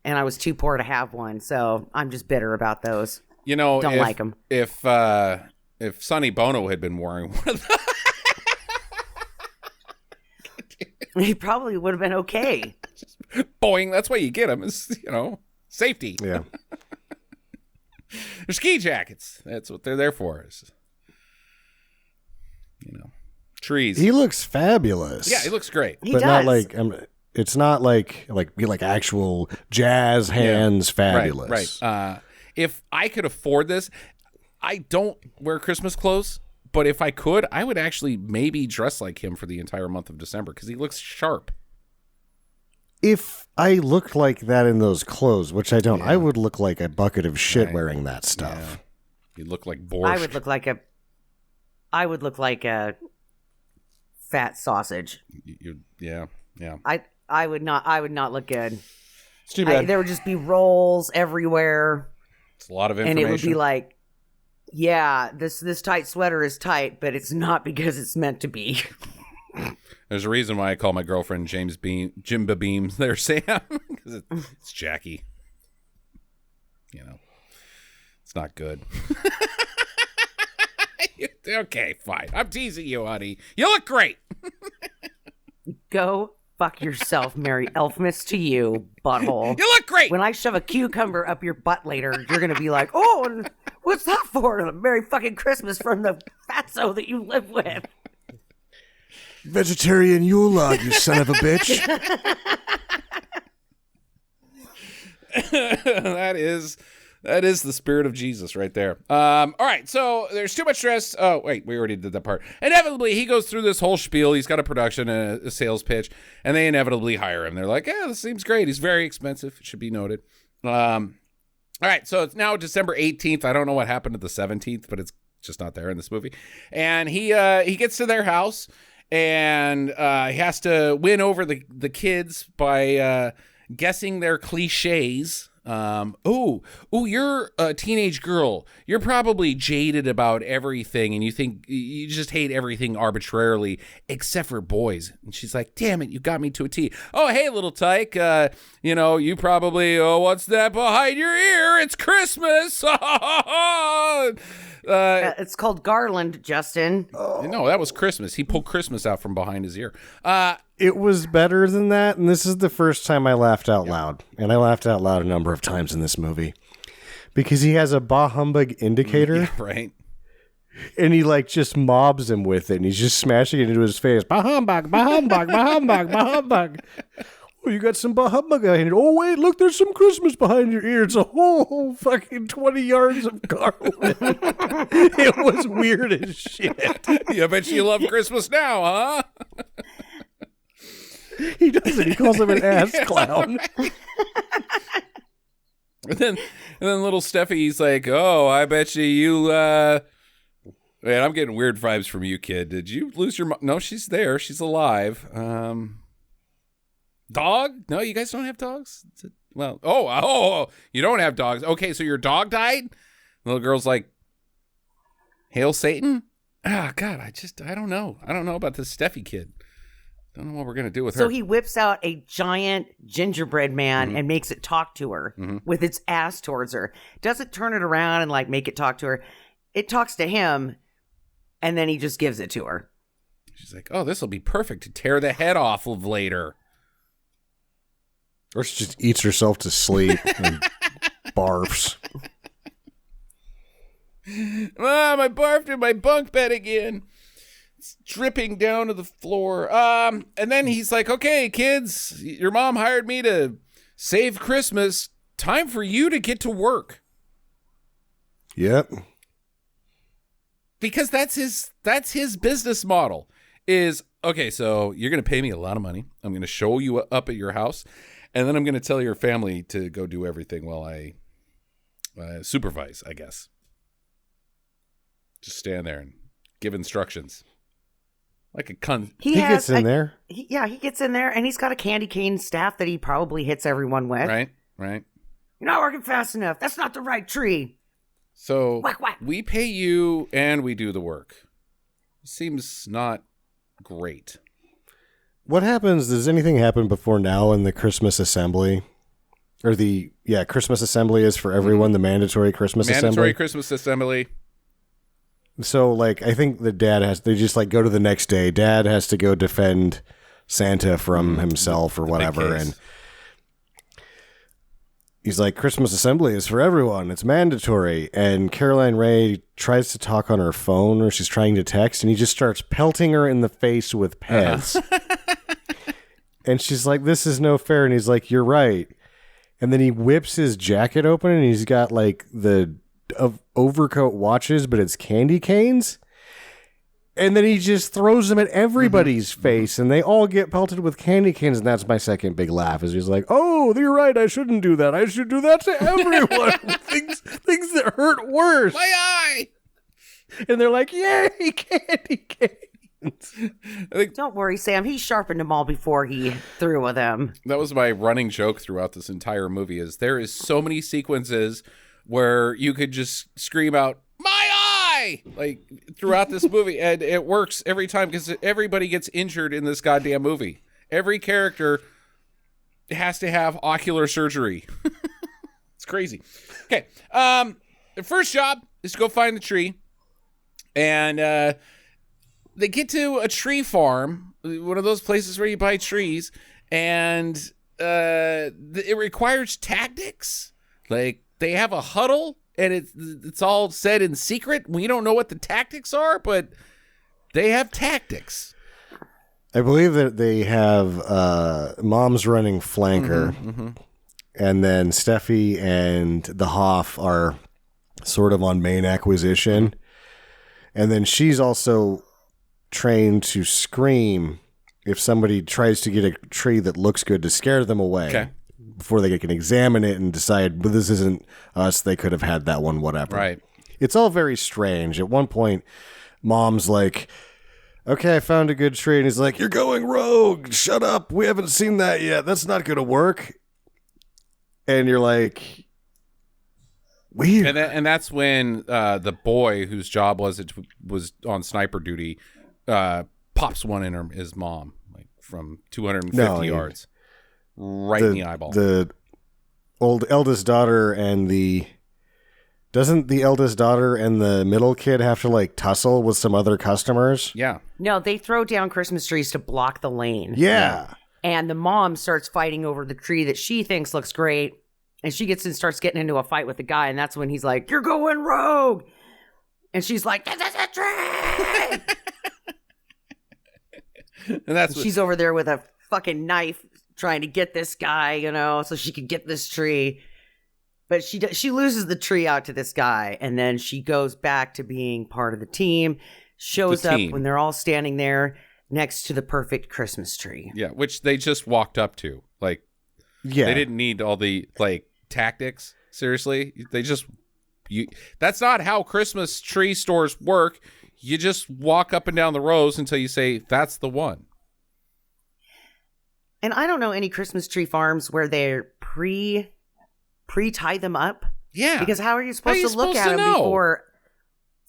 and I was too poor to have one. So I'm just bitter about those. You know, Don't like 'em. If Sonny Bono had been wearing one of those, He probably would have been okay. boing, that's why you get them, is, safety. Yeah. They're ski jackets. That's what they're there for. Is, trees. He looks fabulous. Yeah, he looks great. He but does. not like it's not like actual jazz hands fabulous. Right. If I could afford this, I don't wear Christmas clothes, but if I could, I would actually maybe dress like him for the entire month of December because he looks sharp. If I looked like that in those clothes, which I don't, I would look like a bucket of shit wearing that stuff. Yeah. You look like borscht. I would look like a fat sausage. Yeah. I would not look good. It's too bad. There would just be rolls everywhere. It's a lot of information. And it would be like, yeah, this tight sweater is tight, but it's not because it's meant to be. There's a reason why I call my girlfriend Jimba Beams there, Sam, because it's Jackie. It's not good. Okay, fine. I'm teasing you, honey. You look great. Go fuck yourself, Merry Elfmas to you, butthole. You look great. When I shove a cucumber up your butt later, you're going to be like, oh, and what's that for? A Merry fucking Christmas from the fatso that you live with. Vegetarian Yule log, you son of a bitch. That is the spirit of Jesus right there. All right, so there's too much stress. Oh, wait, we already did that part. Inevitably, he goes through this whole spiel. He's got a production, a sales pitch, and they inevitably hire him. They're like, yeah, this seems great. He's very expensive. It should be noted. All right, so it's now December 18th. I don't know what happened to the 17th, but it's just not there in this movie. And he gets to their house, and he has to win over the kids by guessing their cliches. You're a teenage girl. You're probably jaded about everything, and you think you just hate everything arbitrarily, except for boys. And she's like, "Damn it, you got me to a T." Oh, hey, little tyke. You probably. Oh, what's that behind your ear? It's Christmas. It's called Garland, Justin. No, that was Christmas. He pulled Christmas out from behind his ear. It was better than that, and this is the first time I laughed out loud. And I laughed out loud a number of times in this movie. Because he has a bah humbug indicator. Yeah, right. And he just mobs him with it, and he's just smashing it into his face. Bah humbug, bah humbug, bah humbug, bah humbug. Oh, you got some bah humbug behind it. Oh, wait, look, there's some Christmas behind your ear. It's a whole fucking 20 yards of garland. It was weird as shit. Yeah, I bet you love Christmas now, huh? He doesn't. He calls him an ass clown. And then little Steffi's like, "Oh, I bet you man, I'm getting weird vibes from you, kid. Did you lose your mom?" No, she's there. She's alive. Dog? No, you guys don't have dogs? You don't have dogs. Okay, so your dog died? The little girl's like, "Hail Satan?" Ah, God, I don't know. I don't know about this Steffi kid. Don't know what we're going to do with her. So he whips out a giant gingerbread man and makes it talk to her with its ass towards her. Doesn't turn it around and make it talk to her. It talks to him, and then he just gives it to her. She's like, "Oh, this will be perfect to tear the head off of later." Or she just eats herself to sleep and barfs. Mom, I barfed in my bunk bed again. It's dripping down to the floor. And then he's like, okay, kids, your mom hired me to save Christmas. Time for you to get to work. Yep. Because that's his business model is, okay, so you're going to pay me a lot of money. I'm going to show you up at your house. And then I'm going to tell your family to go do everything while I supervise, I guess. Just stand there and give instructions. Like a cunt. He gets in there. He gets in there, and he's got a candy cane staff that he probably hits everyone with. Right. You're not working fast enough. That's not the right tree. So whack, whack. We pay you and we do the work. Seems not great. What happens? Does anything happen before now in the Christmas assembly? Or Christmas assembly is for everyone, the mandatory Christmas assembly? Mandatory Christmas assembly. So, like, I think the dad they just, like, go to the next day. Dad has to go defend Santa from himself or whatever. And he's like, Christmas assembly is for everyone. It's mandatory. And Caroline Rhea tries to talk on her phone, or she's trying to text, and he just starts pelting her in the face with pets. And she's like, this is no fair. And he's like, you're right. And then he whips his jacket open, and he's got, like, the overcoat watches, but it's candy canes. And then he just throws them at everybody's face, and they all get pelted with candy canes. And that's my second big laugh, is he's like, oh, you're right, I shouldn't do that. I should do that to everyone. things that hurt worse. My eye! And they're like, yay, candy canes. Don't worry, Sam. He sharpened them all before he threw with them. That was my running joke throughout this entire movie, is there is so many sequences where you could just scream out, my eye! Like, throughout this movie. And it works every time because everybody gets injured in this goddamn movie. Every character has to have ocular surgery. It's crazy. Okay. The first job is to go find the tree. And they get to a tree farm, one of those places where you buy trees. And it requires tactics. Like, they have a huddle, and it's all said in secret. We don't know what the tactics are, but they have tactics. I believe that they have Mom's running flanker, and then Steffi and the Hoff are sort of on main acquisition. And then she's also trained to scream if somebody tries to get a tree that looks good to scare them away. Okay. Before they can examine it and decide, well, this isn't us, they could have had that one, whatever. Right. It's all very strange. At one point, Mom's like, okay, I found a good tree. And he's like, you're going rogue. Shut up. We haven't seen that yet. That's not going to work. And you're like, weird. And that's when the boy whose job was on sniper duty pops one in his mom, like from 250 yards. Right in the eyeball. The eldest daughter and doesn't the eldest daughter and the middle kid have to like tussle with some other customers? Yeah. No, they throw down Christmas trees to block the lane. Yeah. And the mom starts fighting over the tree that she thinks looks great. And she starts getting into a fight with the guy. And that's when he's like, you're going rogue. And she's like, this is a tree. And she's over there with a fucking knife trying to get this guy, so she could get this tree. But she loses the tree out to this guy, and then she goes back to being part of the team, shows up when they're all standing there next to the perfect Christmas tree. Yeah, which they just walked up to. Like, they didn't need all the, like, tactics. Seriously. They just... that's not how Christmas tree stores work. You just walk up and down the rows until you say, that's the one. And I don't know any Christmas tree farms where they're pre-tie them up. Yeah. Because how are you supposed to look at them before?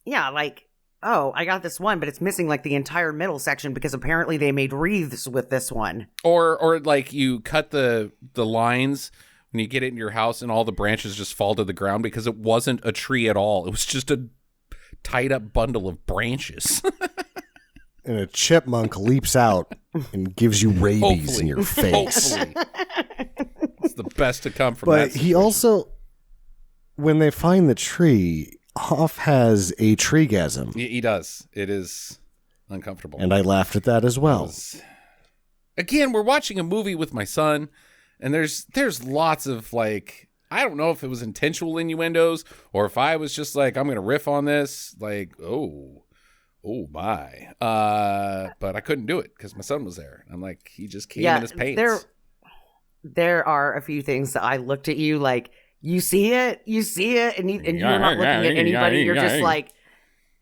Yeah, like, oh, I got this one, but it's missing like the entire middle section because apparently they made wreaths with this one. Or like you cut the lines when you get it in your house and all the branches just fall to the ground because it wasn't a tree at all. It was just a tied up bundle of branches. And a chipmunk leaps out and gives you rabies in your face. Hopefully. It's the best to come from that. But he also, when they find the tree, Hoff has a treegasm. He does. It is uncomfortable. And I laughed at that as well. Again, we're watching a movie with my son, and there's lots of like, I don't know if it was intentional innuendos or if I was just like, I'm going to riff on this. Like, oh my. But I couldn't do it because my son was there. I'm like, he just came in his pants. There are a few things that I looked at you like, you see it, and you're not looking at anybody. You're just like,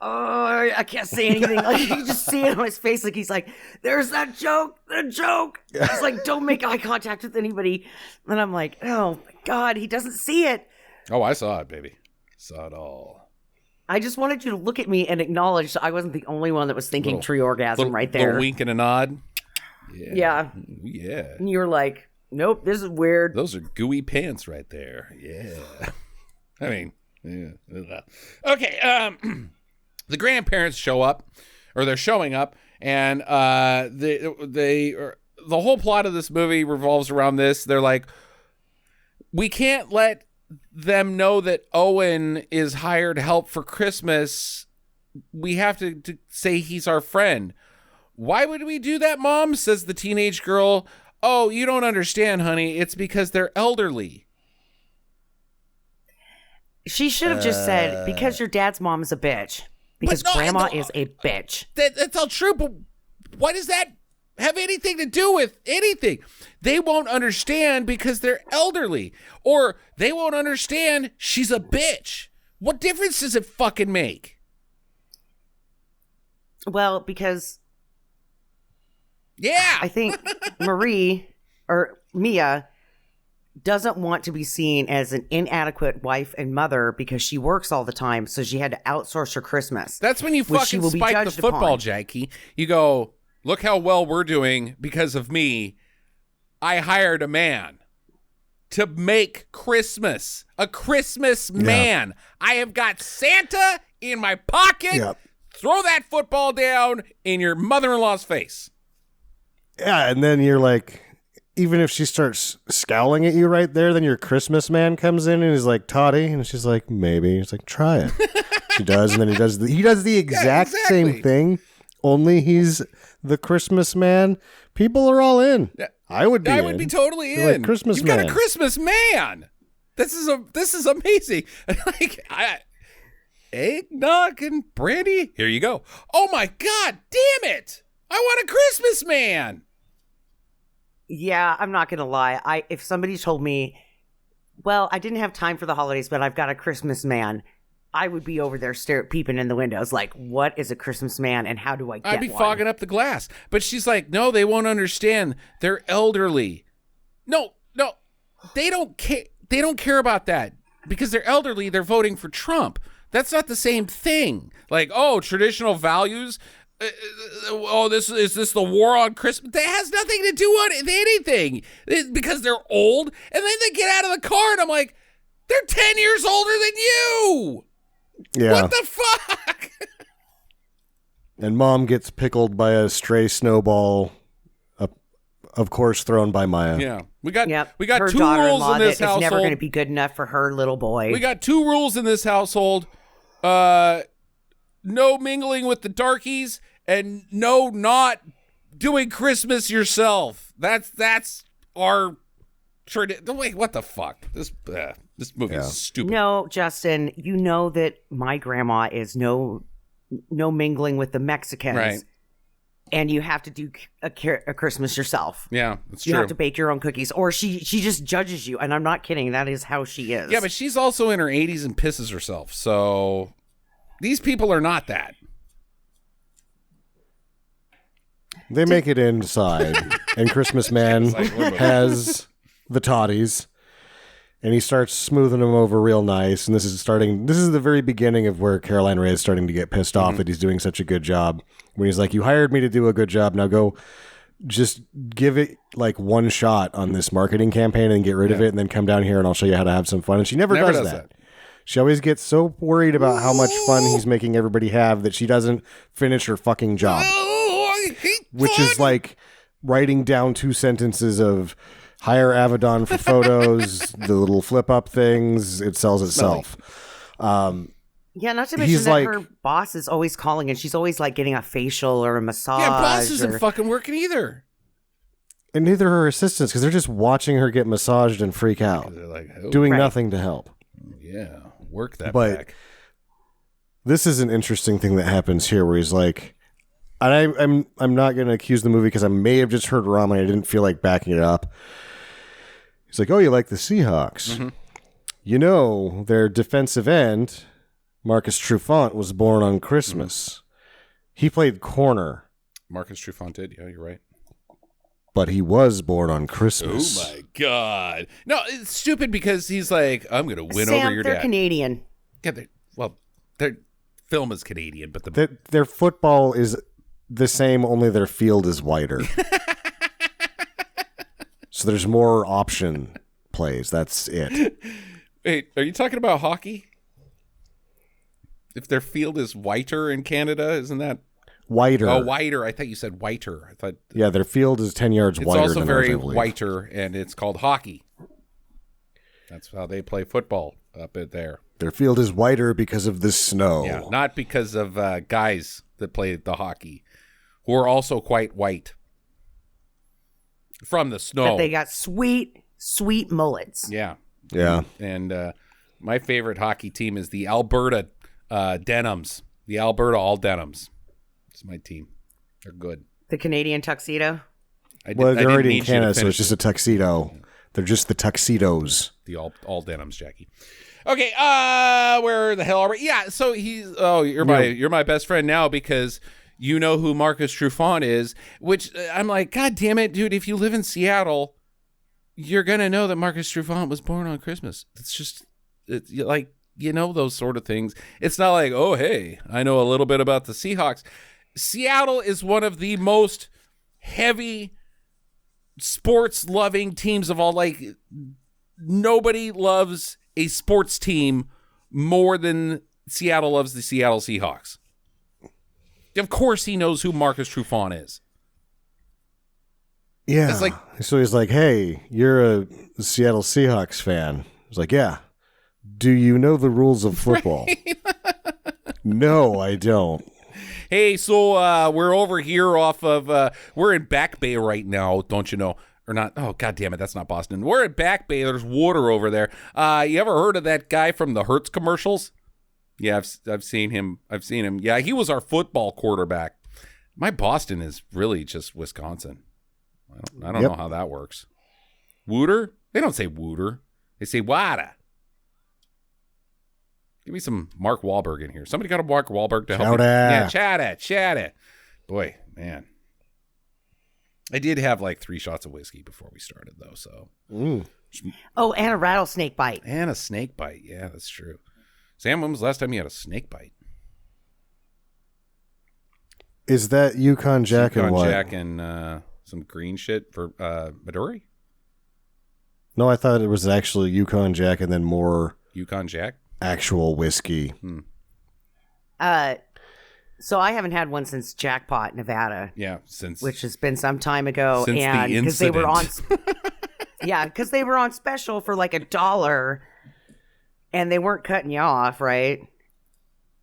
oh, I can't say anything. Like, you just see it on his face. Like, he's like, there's that joke, the joke. He's like, don't make eye contact with anybody. And I'm like, oh my God, he doesn't see it. Oh, I saw it, baby. Saw it all. I just wanted you to look at me and acknowledge I wasn't the only one that was thinking tree orgasm right there. Little wink and a nod. Yeah. Yeah. And you were like, nope, this is weird. Those are gooey pants right there. Yeah. I mean, yeah. Okay. The grandparents show up, or they're showing up, and the whole plot of this movie revolves around this. They're like, we can't let them know that Owen is hired help for Christmas. We have to say he's our friend. Why would we do that, Mom? Says the teenage girl. Oh, you don't understand, honey. It's because they're elderly. She should have just said, because your dad's mom is a bitch. Because grandma is a bitch. That's all true, but what does that have anything to do with anything? They won't understand because they're elderly. Or they won't understand she's a bitch. What difference does it fucking make? Well, because... Yeah. I think Mia doesn't want to be seen as an inadequate wife and mother because she works all the time, so she had to outsource her Christmas. That's when you fucking spike the football, Jackie. You go, look how well we're doing because of me. I hired a man to make Christmas. A Christmas man. I have got Santa in my pocket. Yep. Throw that football down in your mother-in-law's face. Yeah, and then you're like, even if she starts scowling at you right there, then your Christmas man comes in and is like, Toddy, and she's like, maybe. He's like, try it. She does, and then he does the exact same thing, only he's the Christmas man. People are all in. I would be totally in. Like, Christmas You've man. got a Christmas man. This is amazing. Like, eggnog and brandy. Here you go. Oh my God, damn it! I want a Christmas man. Yeah, I'm not going to lie. If somebody told me, well, I didn't have time for the holidays, but I've got a Christmas man, I would be over there peeping in the windows like, what is a Christmas man and how do I get one? I'd be fogging up the glass. But she's like, no, they won't understand. They're elderly. No, they don't care. They don't care about that because they're elderly. They're voting for Trump. That's not the same thing. Like, oh, traditional values. Is this the war on Christmas? That has nothing to do with anything because they're old. And then they get out of the car and I'm like, they're 10 years older than you. Yeah. What the fuck? And Mom gets pickled by a stray snowball, of course, thrown by Maya. Yeah. We got her two rules in this household. It's never going to be good enough for her little boy. We got two rules in this household. No mingling with the darkies and no not doing Christmas yourself. That's our tradition. Wait, what the fuck? This movie is stupid. No, Justin, you know that my grandma is no mingling with the Mexicans. Right. And you have to do a Christmas yourself. Yeah, that's true. You have to bake your own cookies. Or she just judges you. And I'm not kidding. That is how she is. Yeah, but she's also in her 80s and pisses herself. So these people are not that. They make it inside. And Christmas Man has the toddies. And he starts smoothing them over real nice. And this is the very beginning of where Caroline Rhea is starting to get pissed off that he's doing such a good job. When he's like, you hired me to do a good job. Now go just give it like one shot on this marketing campaign and get rid of it. And then come down here and I'll show you how to have some fun. And she never does that. She always gets so worried about how much fun he's making everybody have that she doesn't finish her fucking job. Oh, I hate which fun. is like writing down 2 sentences of hire Avedon for photos, the little flip up things. It sells itself. Yeah, not to mention He's that like- her boss is always calling and she's always like getting a facial or a massage. Yeah, boss isn't or... fucking working either. And neither her assistants, because they're just watching her get massaged and freak out, They're like, oh, doing Right. nothing to help. yeah, work that But- back. This is an interesting thing that happens here, where he's like, and I'm not going to accuse the movie because I may have just heard wrong and I didn't feel like backing it up. He's like, oh, you like the Seahawks? Mm-hmm. You know, their defensive end, Marcus Trufant, was born on Christmas. He played corner, Marcus Trufant did. Yeah, you're right. but he was born on Oh Christmas. my god! No, it's stupid because he's like, I'm gonna win Sam, over your they're dad. Canadian. Yeah, their film is Canadian, but the Their football is the same, only their field is wider. So there's more option plays. That's it. wait, are you talking about hockey? If their field is whiter in Canada, isn't that Wider. whiter? I thought you said whiter. I thought Yeah, their field is 10 yards it's wider also than very ours, I believe. whiter, and it's called hockey. That's how they play football up at there. Their field is wider because of the snow. Yeah, not because of guys that play the hockey, who are also quite white from the snow. But they got sweet, sweet mullets. Yeah, Yeah. and my favorite hockey team is the Alberta Denims. The Alberta All Denims. It's my team. They're good. The Canadian tuxedo. Well, they're didn't already in need you to Canada, so finish it's just a tuxedo. They're just the tuxedos. the all denims, Jackie. Okay, where the hell are we? Yeah, so he's you're my best friend now because you know who Marcus Trufant is, which I'm like, God damn it, dude, if you live in Seattle, you're gonna know that Marcus Trufant was born on Christmas. It's like, you know, those sort of things. It's not like, oh hey, I know a little bit about the Seahawks. Seattle is one of the most heavy sports loving teams of all. Like, nobody loves a sports team more than Seattle loves the Seattle Seahawks. Of course he knows who Marcus Trufant is. Yeah. It's like- so he's like, hey, you're a Seattle Seahawks fan. He's like, yeah. Do you know the rules of football? No, I don't. Hey, so we're over here off of we're in Back Bay right now, don't you know? Or not? Oh, God damn it, that's not Boston. We're at Back Bay. There's water over there. You ever heard of that guy from the Hertz commercials? Yeah, I've seen him. Yeah, he was our football quarterback. My Boston is really just Wisconsin. I don't Yep. know how that works. Wooter? They don't say Wooter. They say Wada. Give me some Mark Wahlberg in here. Somebody got a Mark Wahlberg to help me. Chowda. Yeah, chowda. Boy, man. I did have like 3 shots of whiskey before we started, though. So, Oh, and a rattlesnake bite. and a snake bite. Yeah, that's true. Sam, when was the last time you had a snake bite? Is that Yukon Jack and Yukon what? Jack and some green shit for Midori? No, I thought it was actually Yukon Jack and then more Yukon Jack? actual whiskey. So I haven't had one since Jackpot, Nevada, Yeah, since which has been some time ago. Since the and because they were on, incident. yeah, because they were on special for like $1, and they weren't cutting you off, right?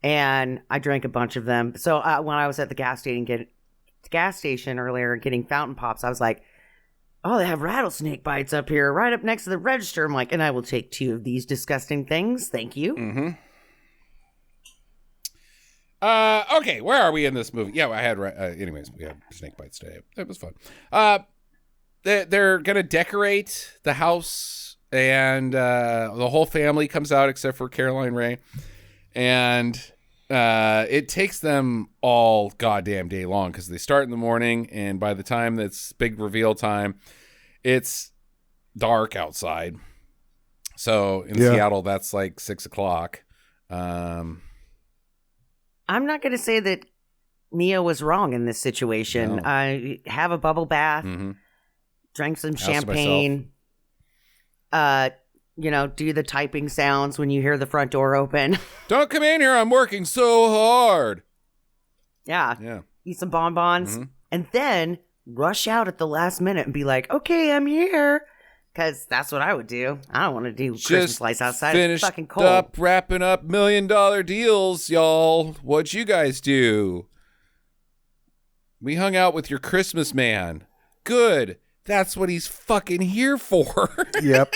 And I drank a bunch of them. So when I was at the gas station earlier getting fountain pops, I was like, oh, they have rattlesnake bites up here, right up next to the register. I'm like, and I will take 2 of these disgusting things. Thank you. Mm-hmm. Okay, where are we in this movie? Yeah, I had. Anyways, we had snake bites today. It was fun. They're gonna decorate the house, and the whole family comes out except for Caroline Ray, and it takes them all goddamn day long because they start in the morning, and by the time that's big reveal time, it's dark outside. So in Seattle, that's like 6:00. I'm not going to say that Mia was wrong in this situation. No. I have a bubble bath, drank some House to champagne, do the typing sounds when you hear the front door open. Don't come in here. I'm working so hard. Yeah. Eat some bonbons and then rush out at the last minute and be like, okay, I'm here. Because that's what I would do. I don't want to do Christmas lights outside. It's fucking cold. Up wrapping up $1 million deals, y'all. What'd you guys do? We hung out with your Christmas man. Good. That's what he's fucking here for. Yep.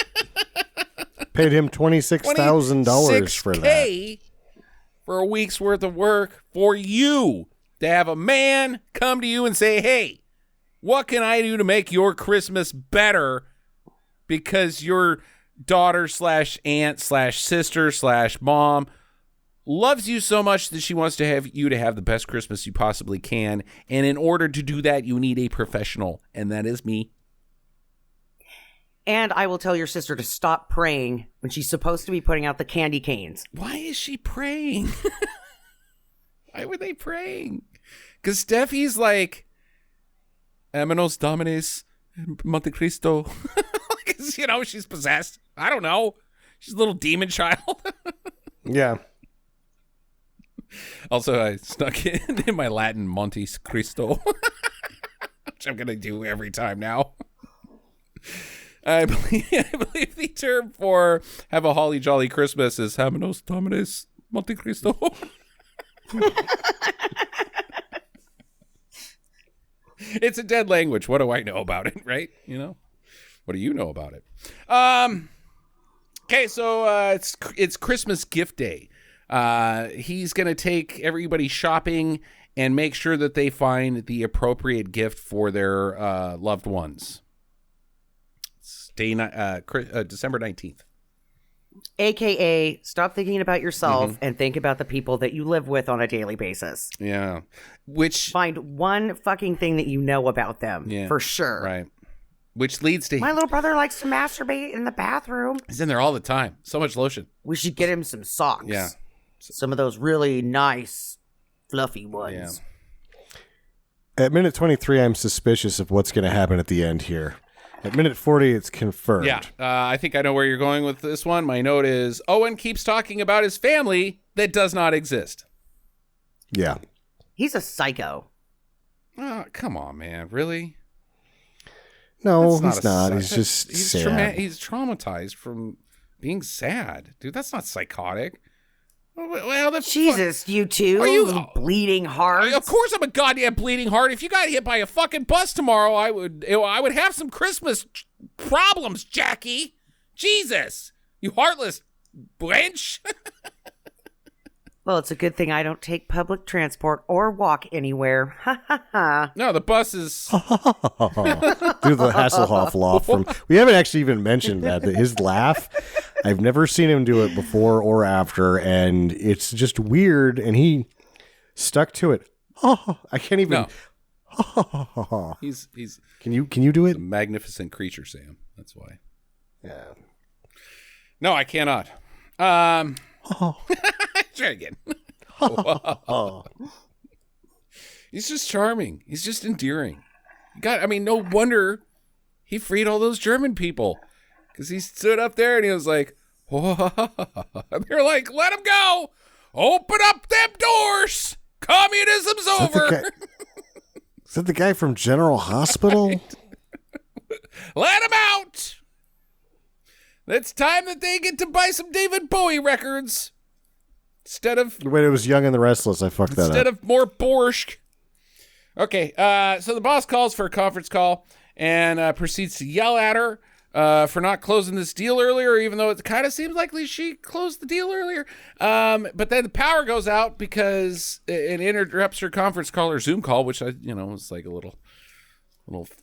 Paid him $26,000 for that. For a week's worth of work for you to have a man come to you and say, hey, what can I do to make your Christmas better? Because your daughter / aunt / sister / mom loves you so much that she wants to have you to have the best Christmas you possibly can. And in order to do that, you need a professional. And that is me. And I will tell your sister to stop praying when she's supposed to be putting out the candy canes. Why is she praying? Why were they praying? Because Steffi's like, Amanos Dominis, Monte Cristo. You know, she's possessed. I don't know. She's a little demon child. Yeah. Also, I snuck in my Latin Monte Cristo, which I'm going to do every time now. I believe the term for have a holly jolly Christmas is Hamanos Dominis Monte Cristo. It's a dead language. What do I know about it, right? You know? What do you know about it? Okay, so it's Christmas gift day. He's going to take everybody shopping and make sure that they find the appropriate gift for their loved ones. It's December 19th. AKA, stop thinking about yourself and think about the people that you live with on a daily basis. Yeah. Find one fucking thing that you know about them, for sure. Right. Which leads to... My little brother likes to masturbate in the bathroom. He's in there all the time. So much lotion. We should get him some socks. Yeah. Some of those really nice, fluffy ones. Yeah. At minute 23, I'm suspicious of what's going to happen at the end here. At minute 40, it's confirmed. Yeah, I think I know where you're going with this one. My note is, Owen keeps talking about his family that does not exist. Yeah. He's a psycho. Oh, come on, man. Really? No, he's not. He's just sad. He's traumatized from being sad. Dude, that's not psychotic. Well, Jesus, you two. Are you bleeding heart? Of course I'm a goddamn bleeding heart. If you got hit by a fucking bus tomorrow, I would have some Christmas problems, Jackie. Jesus, you heartless wench. Well, it's a good thing I don't take public transport or walk anywhere. Ha ha ha. No, the bus is... Do the Hasselhoff laugh. We haven't actually even mentioned that. His laugh, I've never seen him do it before or after, and it's just weird, and he stuck to it. I can't even... No. He's Can you do it? A magnificent creature, Sam. That's why. Yeah. No, I cannot. Try again. He's just charming. He's just endearing. No wonder he freed all those German people. Because he stood up there and he was like, and they're like, let him go. Open up them doors. Communism's over. Is that the guy from General Hospital? Right. Let him out. It's time that they get to buy some David Bowie records. Instead of... Wait, it was Young and the Restless. I fucked that up. Instead of more borscht. Okay, so the boss calls for a conference call and proceeds to yell at her for not closing this deal earlier, even though it kind of seems likely she closed the deal earlier. But then the power goes out because it interrupts her conference call or Zoom call, which, was like a little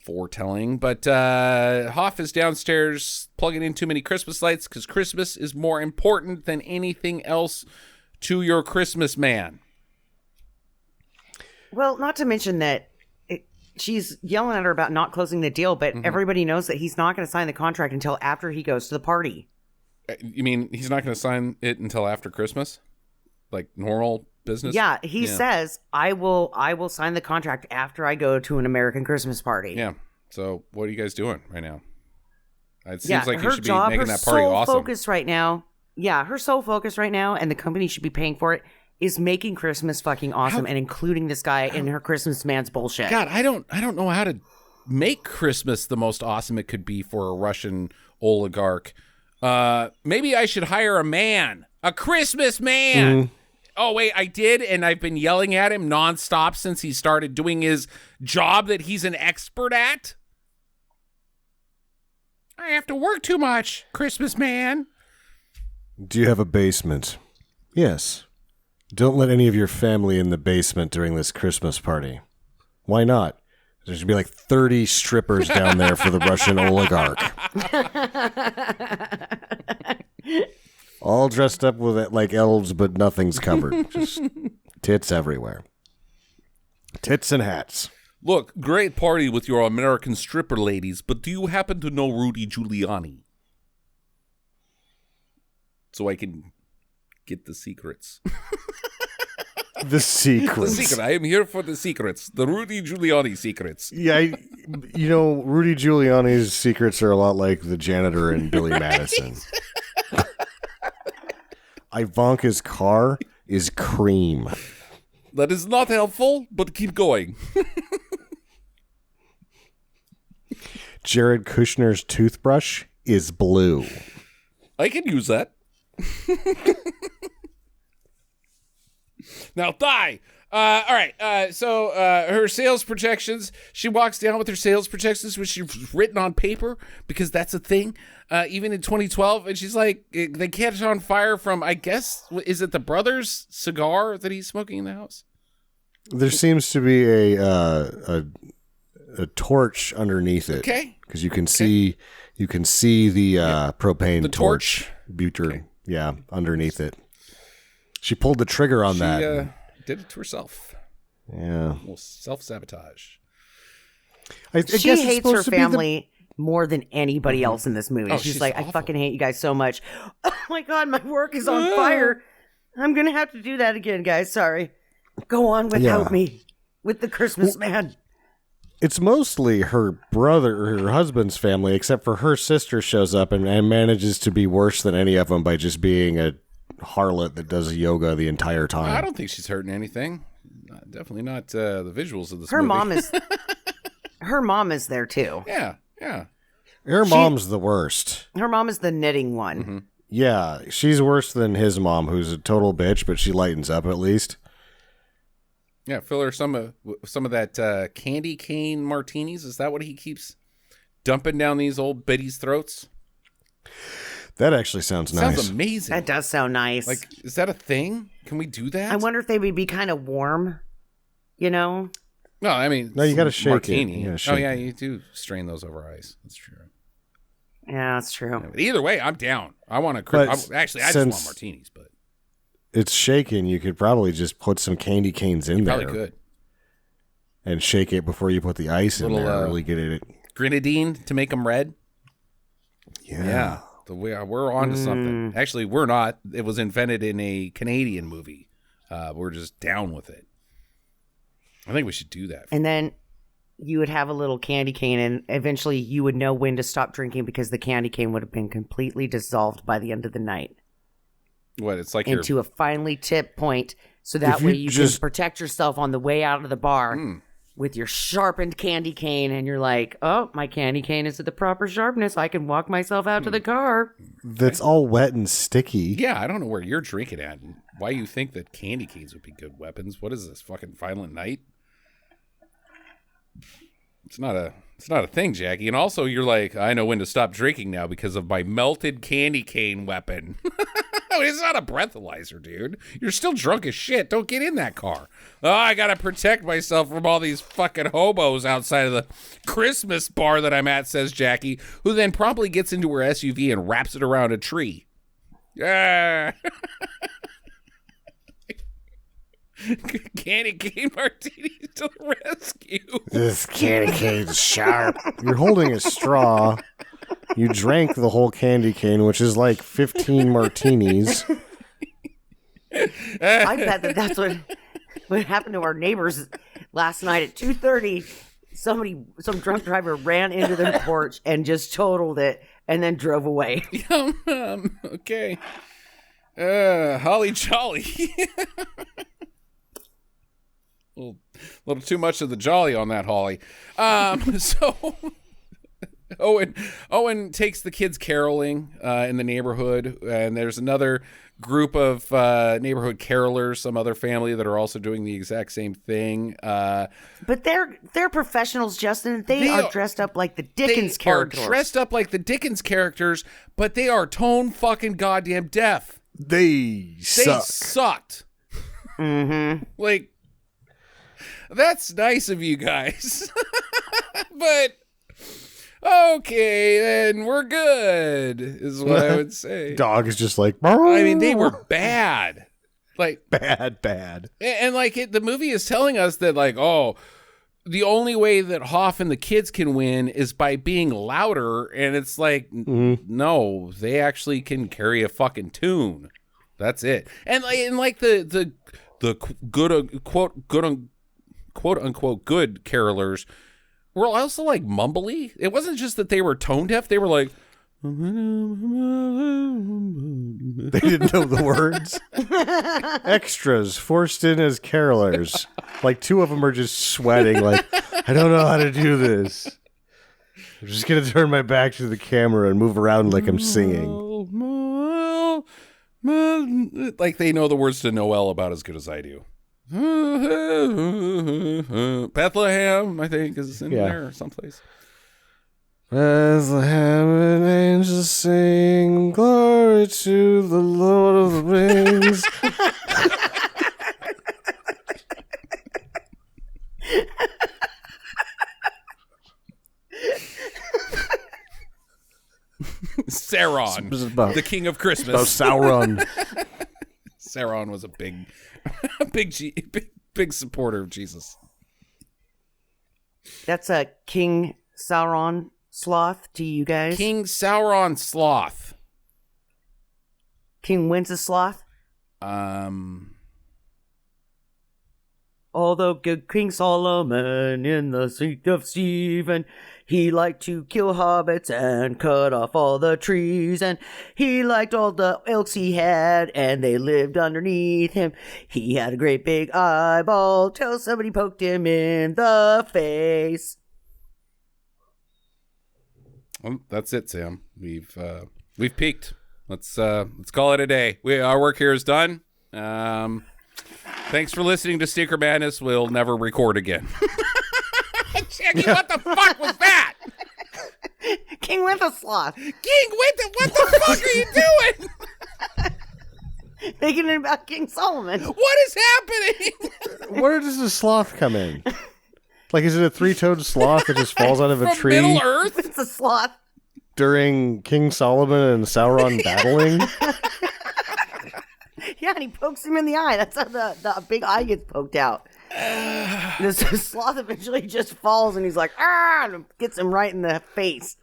foretelling. But Hoff is downstairs plugging in too many Christmas lights because Christmas is more important than anything else to your Christmas man. Well, not to mention that she's yelling at her about not closing the deal, but everybody knows that he's not going to sign the contract until after he goes to the party. You mean he's not going to sign it until after Christmas? Like normal business? Yeah, he says, I will sign the contract after I go to an American Christmas party. Yeah. So what are you guys doing right now? It seems like you should be job, making her that party sole awesome. Focus right now. Yeah, her sole focus right now, and the company should be paying for it, is making Christmas fucking awesome and including this guy in her Christmas man's bullshit. God, I don't know how to make Christmas the most awesome it could be for a Russian oligarch, maybe I should hire a Christmas man. Oh, wait, I did, and I've been yelling at him nonstop since he started doing his job that he's an expert at. I have to work too much, Christmas man. Do you have a basement? Yes. Don't let any of your family in the basement during this Christmas party. Why not? There should be like 30 strippers down there for the Russian oligarch. All dressed up with it like elves, but nothing's covered. Just tits everywhere. Tits and hats. Look, great party with your American stripper ladies, but do you happen to know Rudy Giuliani? So I can get the secrets. The secrets. The secret. I am here for the secrets. The Rudy Giuliani secrets. Yeah, Rudy Giuliani's secrets are a lot like the janitor in Billy Madison. Ivanka's car is cream. That is not helpful, but keep going. Jared Kushner's toothbrush is blue. I can use that. Now die. All right. So her sales projections, she walks down with her sales projections, which she's written on paper because that's a thing, even in 2012. And she's like, they catch on fire from, I guess, is it the brother's cigar that he's smoking in the house? There seems to be a torch underneath it. Okay. Because you can see the propane the torch. Butyr, okay. Yeah, underneath it. She pulled the trigger on that. Did it to herself. Yeah. Well, self-sabotage. She hates her family more than anybody else in this movie. Oh, she's like, awful. I fucking hate you guys so much. Oh my God, my work is on fire. I'm going to have to do that again, guys. Sorry. Go on without me with the Christmas man. It's mostly her brother or her husband's family, except for her sister shows up and manages to be worse than any of them by just being a harlot that does yoga the entire time. I don't think she's hurting anything. Definitely not the visuals of this Her movie. Her mom is there too. Yeah. Her mom's the worst. Her mom is the knitting one. Mm-hmm. Yeah, she's worse than his mom, who's a total bitch, but she lightens up at least. Yeah, fill her some of that candy cane martinis. Is that what he keeps dumping down these old biddies' throats? That actually sounds nice. Sounds amazing. That does sound nice. Like, is that a thing? Can we do that? I wonder if they would be kind of warm, you know? No, I mean, no, you got to shake martini. it. Oh yeah, you do strain those over ice. That's true. Yeah, that's true. Yeah, but either way, I'm down. I want to. I just want martinis, but it's shaken. You could probably just put some candy canes in there. Probably could. And shake it before you put the ice in there. Really get it. Grenadine to make them red. Yeah. We're on to something. Actually, we're not. It was invented in a Canadian movie. We're just down with it. I think we should do that. And then you would have a little candy cane, and eventually you would know when to stop drinking because the candy cane would have been completely dissolved by the end of the night. What? It's like into a finely tipped point, so that way you can protect yourself on the way out of the bar with your sharpened candy cane, and you're like, oh, my candy cane is at the proper sharpness. I can walk myself out to the car. That's all wet and sticky. Yeah, I don't know where you're drinking at and why you think that candy canes would be good weapons. What is this, fucking Violent Night? It's not a thing, Jackie. And also, you're like, I know when to stop drinking now because of my melted candy cane weapon. It's not a breathalyzer, dude. You're still drunk as shit. Don't get in that car. Oh, I gotta protect myself from all these fucking hobos outside of the Christmas bar that I'm at, says Jackie, who then promptly gets into her SUV and wraps it around a tree. Yeah. Candy cane martinis to the rescue. This candy cane's sharp. You're holding a straw. You drank the whole candy cane, which is like 15 martinis. I bet that's what happened to our neighbors last night at 2:30. Some drunk driver ran into their porch and just totaled it and then drove away. Okay. Holly jolly. Little little too much of the jolly on that Holly. So Owen takes the kids caroling in the neighborhood, and there's another group of neighborhood carolers, some other family that are also doing the exact same thing. But they're professionals, Justin. They are dressed up like the Dickens characters. They are dressed up like the Dickens characters, but they are tone fucking goddamn deaf. They sucked. Mm-hmm. Like, that's nice of you guys. But okay, then we're good, is what I would say. Dog is just like, I mean, they were bad. Like, bad. And like, the movie is telling us that, like, oh, the only way that Hoff and the kids can win is by being louder. And it's like, no, they actually can carry a fucking tune. That's it. And like the good quote unquote good carolers were also like mumbly. It wasn't just that they were tone deaf. They were like, they didn't know the words. Extras forced in as carolers. Like, two of them are just sweating. Like, I don't know how to do this. I'm just gonna turn my back to the camera and move around like I'm singing. Like they know the words to Noel about as good as I do. Bethlehem, I think, is in there someplace. Bethlehem and angels sing, glory to the Lord of the Rings. Sauron, the king of Christmas. About Sauron. Sauron was a big supporter of Jesus. That's a King Sauron sloth to you guys. King Sauron sloth. King Wenceslas. Although good King Solomon in the seat of Stephen, he liked to kill hobbits and cut off all the trees, and he liked all the elks he had, and they lived underneath him. He had a great big eyeball till somebody poked him in the face. Well, that's it, Sam. We've peaked. Let's call it a day. Our work here is done. Thanks for listening to Stinker Madness. We'll never record again. Jackie, what the fuck was that? King Wenceslas. King Winter, what the fuck are you doing? Thinking about King Solomon. What is happening? Where does the sloth come in? Like, is it a three-toed sloth that just falls out of a From tree? Middle Earth? It's a sloth. During King Solomon and Sauron battling? Yeah, and he pokes him in the eye. That's how the big eye gets poked out. This sloth eventually just falls, and he's like, ah, and gets him right in the face.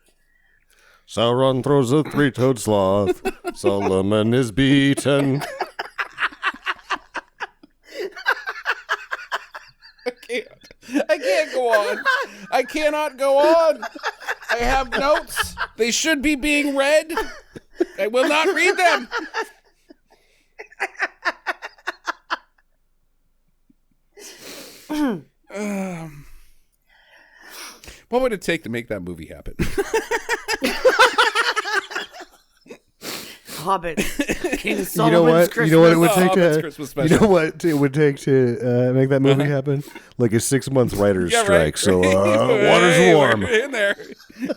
Sauron throws a three-toed sloth. Solomon is beaten. I can't go on. I cannot go on. I have notes. They should be being read. I will not read them. What would it take to make that movie happen? Hobbit. King Solomon's Christmas. You know what it would take to Christmas special. You know what it would take to make that movie happen? Like a 6-month writer's strike. Right. So water's warm. In there.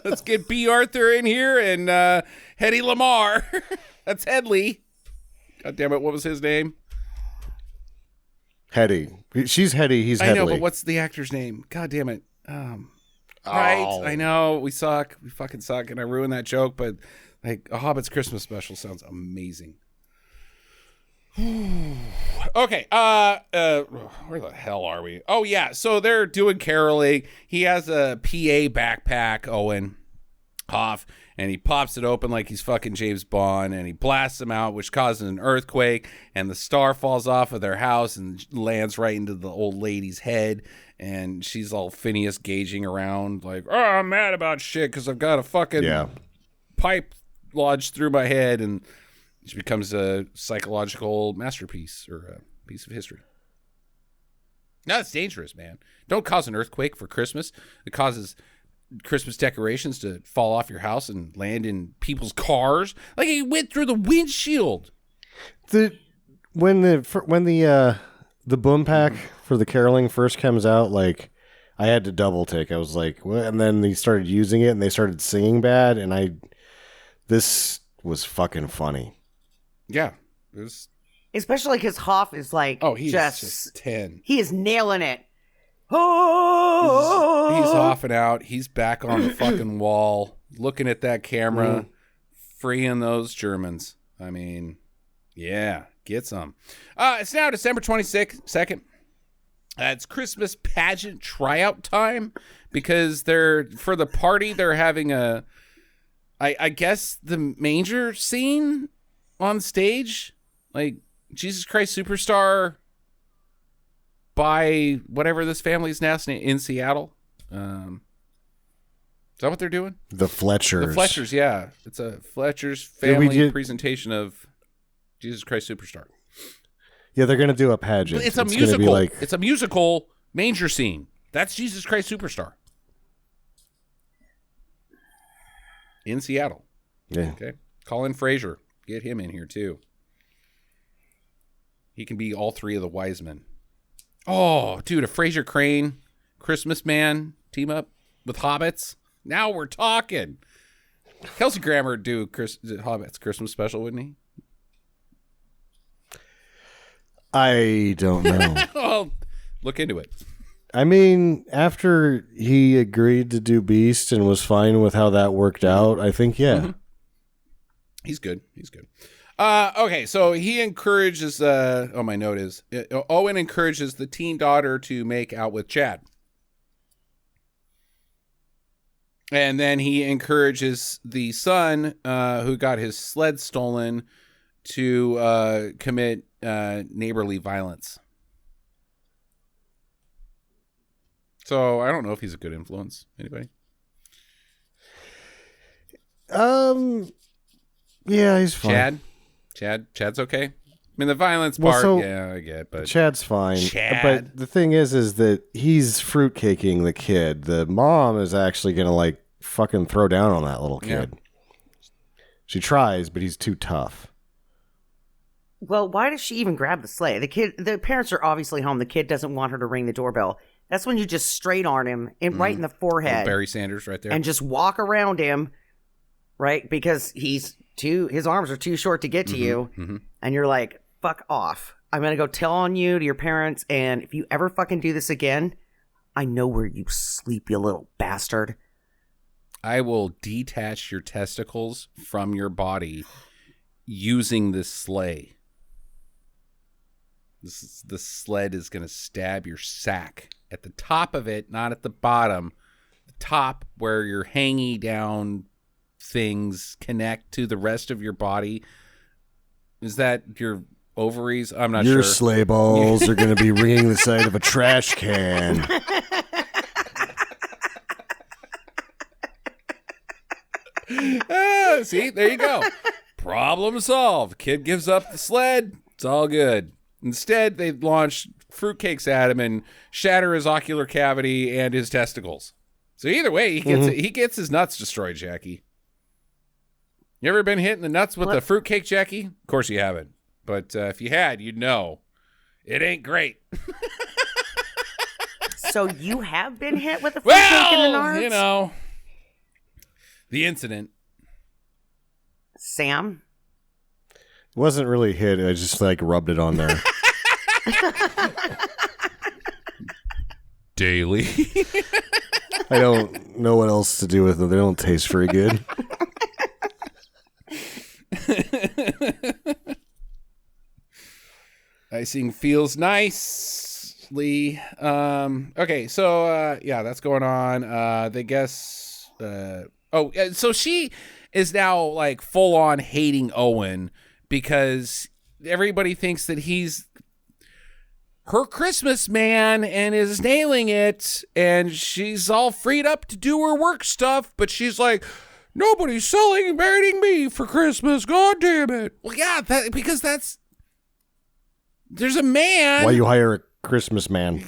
Let's get B. Arthur in here and Hedy Lamarr. That's Headley. God damn it! What was his name? Hedy. She's Hedy. He's Headley. I know, but what's the actor's name? God damn it! Right, I know we suck. We fucking suck, and I ruined that joke. But like, a Hobbit's Christmas special sounds amazing. Okay, where the hell are we? Oh yeah, so they're doing caroling. He has a PA backpack, Owen Hoff, and he pops it open like he's fucking James Bond, and he blasts them out, which causes an earthquake, and the star falls off of their house and lands right into the old lady's head, and she's all Phineas gauging around like, oh, I'm mad about shit because I've got a fucking pipe lodged through my head, and she becomes a psychological masterpiece or a piece of history. No, it's dangerous, man. Don't cause an earthquake for Christmas. It causes Christmas decorations to fall off your house and land in people's cars. Like it went through the windshield. When the boom pack for the caroling first comes out, like I had to double take. I was like, what? And then they started using it and they started singing bad, and this was fucking funny. Yeah, it was. Especially because Hoff is like, he's just 10. He is nailing it. He's hoffing out. He's back on the fucking wall, looking at that camera, freeing those Germans. I mean, yeah, get some. It's now December 22nd. It's Christmas pageant tryout time because for the party, they're having I guess the manger scene on stage, like Jesus Christ Superstar by whatever this family's name in Seattle. Is that what they're doing? The Fletchers. The Fletchers, yeah. It's a Fletchers family presentation of Jesus Christ Superstar. Yeah, they're going to do a pageant. It's a musical. It's a musical manger scene. That's Jesus Christ Superstar. In Seattle. Yeah. Okay. Colin Fraser. Get him in here, too. He can be all three of the wise men. Oh, dude, a Fraser Crane Christmas man team up with hobbits. Now we're talking. Kelsey Grammer would do Hobbits Christmas special, wouldn't he? I don't know. Well, look into it. I mean, after he agreed to do Beast and was fine with how that worked out, I think, yeah. Mm-hmm. He's good. Okay, so he encourages, my note is, Owen encourages the teen daughter to make out with Chad. And then he encourages the son, who got his sled stolen, to commit neighborly violence. So I don't know if he's a good influence. Anybody? Yeah, he's fine. Chad's okay. I mean, the violence part, yeah, I get, but Chad's fine. Chad. But the thing is that he's fruitcaking the kid. The mom is actually gonna like fucking throw down on that little kid. Yeah. She tries, but he's too tough. Well, why does she even grab the sleigh? The parents are obviously home. The kid doesn't want her to ring the doorbell. That's when you just straight arm him right in the forehead. Barry Sanders right there. And just walk around him, right? Because his arms are too short to get to you. Mm-hmm. And you're like, fuck off. I'm going to go tell on you to your parents. And if you ever fucking do this again, I know where you sleep, you little bastard. I will detach your testicles from your body using this sleigh. The sled is going to stab your sack at the top of it, not at the bottom. The top where your hangy down things connect to the rest of your body. Is that your ovaries? I'm not sure. Your sleigh balls are going to be ringing the side of a trash can. See, there you go. Problem solved. Kid gives up the sled. It's all good. Instead, they launch fruitcakes at him and shatter his ocular cavity and his testicles. So either way, he gets his nuts destroyed, Jackie. You ever been hit in the nuts with a fruitcake, Jackie? Of course you haven't. But if you had, you'd know. It ain't great. So you have been hit with a fruitcake in the nuts? You know, the incident. Sam? It wasn't really hit. I just like rubbed it on there. Daily. I don't know what else to do with them. They don't taste very good. Icing feels nicely. Okay, so yeah, that's going on. They guess. So she is now like full on hating Owen because everybody thinks that he's her Christmas man and is nailing it, and she's all freed up to do her work stuff, but she's like, nobody's celebrating me for Christmas, god damn it. Well, yeah, because there's a man. Why you hire a Christmas man.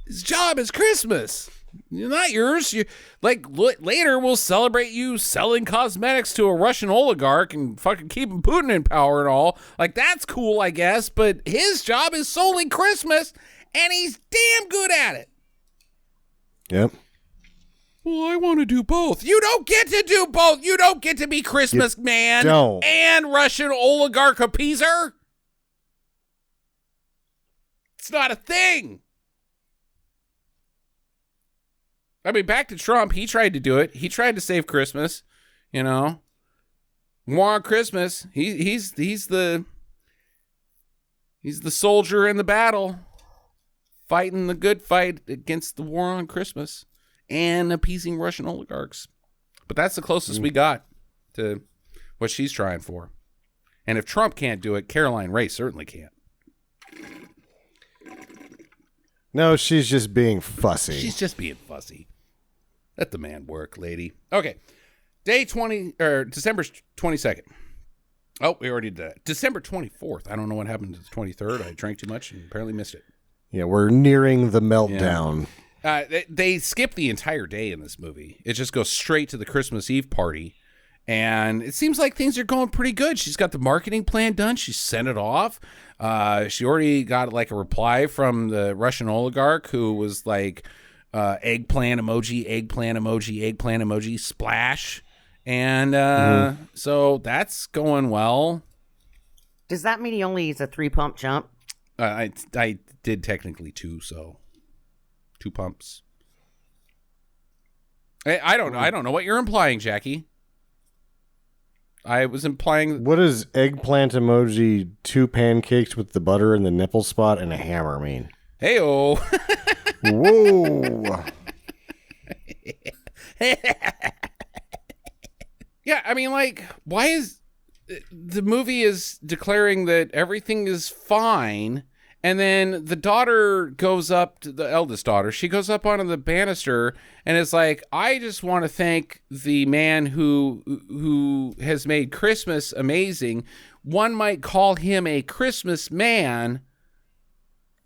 His job is Christmas, not yours. Later we'll celebrate you selling cosmetics to a Russian oligarch and fucking keeping Putin in power and all. Like, that's cool, I guess, but his job is solely Christmas, and he's damn good at it. Yep. Well, I want to do both. You don't get to do both. You don't get to be Christmas man and Russian oligarch appeaser. It's not a thing. I mean, back to Trump. He tried to do it. He tried to save Christmas. You know, war on Christmas. He's the soldier in the battle, fighting the good fight against the war on Christmas and appeasing Russian oligarchs. But that's the closest we got to what she's trying for. And if Trump can't do it, Caroline Ray certainly can't. No, she's just being fussy. She's just being fussy. Let the man work, lady. Okay. December 22nd. Oh, we already did that. December 24th. I don't know what happened to the 23rd. I drank too much and apparently missed it. Yeah, we're nearing the meltdown. Yeah. They skip the entire day in this movie. It just goes straight to the Christmas Eve party. And it seems like things are going pretty good. She's got the marketing plan done. She sent it off. She already got like a reply from the Russian oligarch who was like, eggplant emoji, eggplant emoji, eggplant emoji, splash. And so that's going well. Does that mean he only needs a 3-pump jump? I did technically 2, so 2 pumps. I don't know. I don't know what you're implying, Jackie. I was implying... What does eggplant emoji, 2 pancakes with the butter and the nipple spot and a hammer mean? Hey-oh. Whoa. Yeah, I mean, like, why is... The movie is declaring that everything is fine, and then the daughter goes up to the eldest daughter. She goes up onto the banister and is like, I just want to thank the man who has made Christmas amazing. One might call him a Christmas man.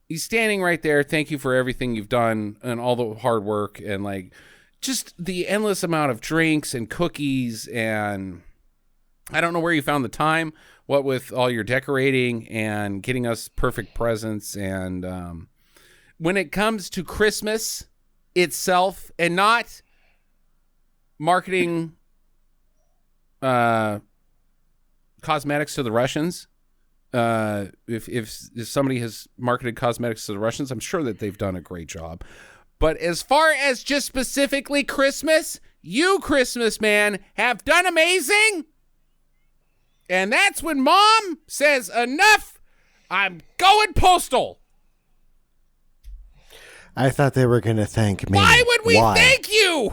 He's standing right there. Thank you for everything you've done and all the hard work and like just the endless amount of drinks and cookies. And I don't know where you found the time, what with all your decorating and getting us perfect presents. And when it comes to Christmas itself and not marketing cosmetics to the Russians, if somebody has marketed cosmetics to the Russians, I'm sure that they've done a great job. But as far as just specifically Christmas, you, Christmas man, have done amazing. And that's when Mom says, enough, I'm going postal. I thought they were going to thank me. Why would we thank you?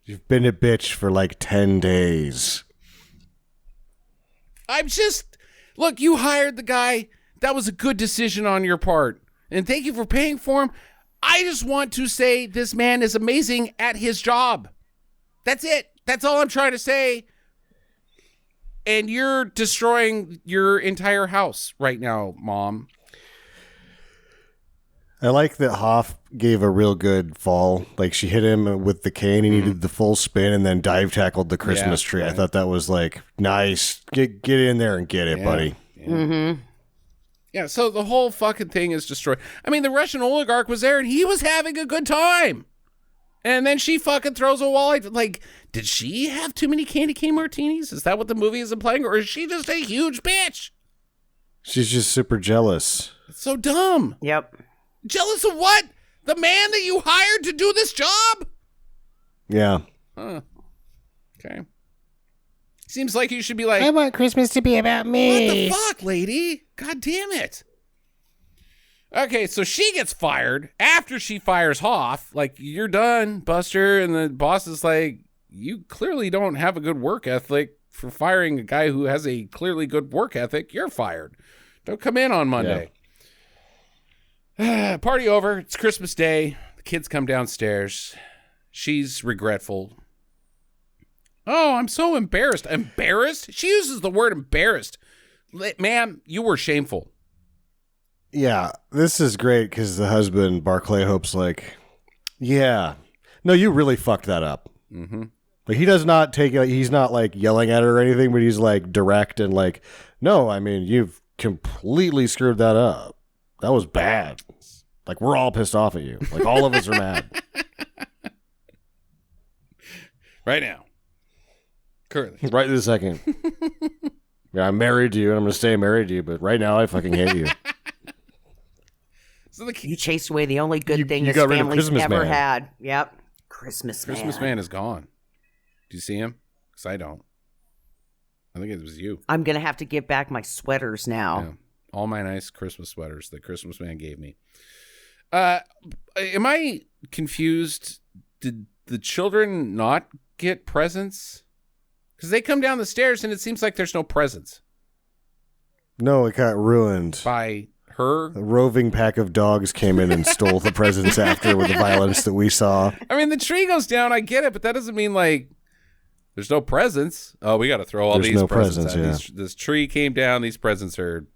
You've been a bitch for like 10 days. Look, you hired the guy. That was a good decision on your part. And thank you for paying for him. I just want to say this man is amazing at his job. That's it. That's all I'm trying to say. And you're destroying your entire house right now, Mom. I like that Hoff gave a real good fall. Like she hit him with the cane and he did the full spin and then dive tackled the Christmas tree. Right. I thought that was like, nice. Get in there and get it, buddy. Yeah. Mm-hmm. Yeah, so the whole fucking thing is destroyed. I mean, the Russian oligarch was there and he was having a good time. And then she fucking throws a wall. Like, did she have too many candy cane martinis? Is that what the movie is implying? Or is she just a huge bitch? She's just super jealous. It's so dumb. Yep. Jealous of what? The man that you hired to do this job? Yeah. Huh. Okay. Seems like you should be like, I want Christmas to be about me. What the fuck, lady? God damn it. Okay, so she gets fired after she fires Hoff. Like, you're done, Buster. And the boss is like, you clearly don't have a good work ethic for firing a guy who has a clearly good work ethic. You're fired. Don't come in on Monday. Yeah. Party over. It's Christmas Day. The kids come downstairs. She's regretful. Oh, I'm so embarrassed. Embarrassed? She uses the word embarrassed. Ma'am, you were shameful. Yeah, this is great because the husband, Barclay Hope's like, yeah, no, you really fucked that up. Mm-hmm. Like, he does not take it, he's not like yelling at her or anything, but he's like direct and like, no, I mean, you've completely screwed that up. That was bad. Like, we're all pissed off at you. Like, all of us are mad. Right now. Currently. Right this second. Yeah, I'm married to you and I'm going to stay married to you, but right now I fucking hate you. So You chased away the only good thing you this got rid of family's Christmas ever Man. had. Yep. Christmas Man. Christmas Man is gone. Do you see him? Because I don't. I think it was you. I'm going to have to give back my sweaters now. Yeah. All my nice Christmas sweaters that Christmas Man gave me. Am I confused? Did the children not get presents? Because they come down the stairs and it seems like there's no presents. No, it got ruined. By her? A roving pack of dogs came in and stole the presents after with the violence that we saw. I mean, the tree goes down, I get it, but that doesn't mean like there's no presents. Oh, we got to throw all There's these no presents out. presents, This tree came down, these presents are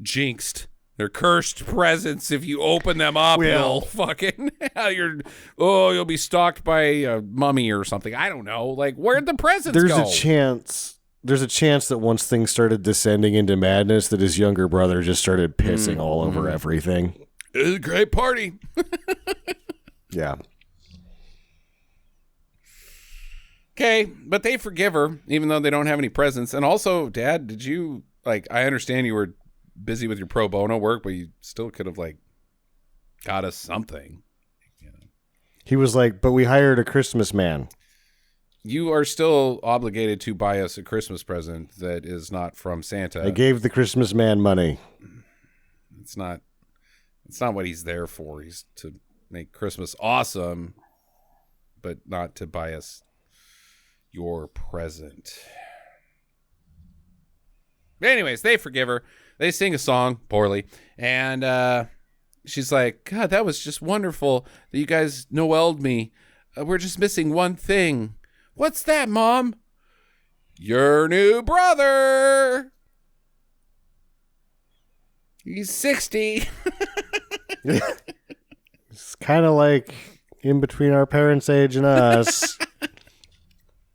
jinxed. They're cursed presents. If you open them up, you'll fucking you'll be stalked by a mummy or something. I don't know. Like, where'd the presents There's go? a chance that once things started descending into madness, that his younger brother just started pissing all over everything. It was a great party. Yeah. Okay, but they forgive her, even though they don't have any presents. And also, Dad, did you, like, I understand you were busy with your pro bono work, but you still could have, like, got us something. You know? He was like, but we hired a Christmas man. You are still obligated to buy us a Christmas present that is not from Santa. I gave the Christmas man money. It's not what he's there for. He's to make Christmas awesome, but not to buy us your present. But anyways, they forgive her. They sing a song poorly, and she's like, God, that was just wonderful that you guys Noelled me. We're just missing one thing. What's that, Mom? Your new brother. He's 60. It's kind of like in between our parents' age and us.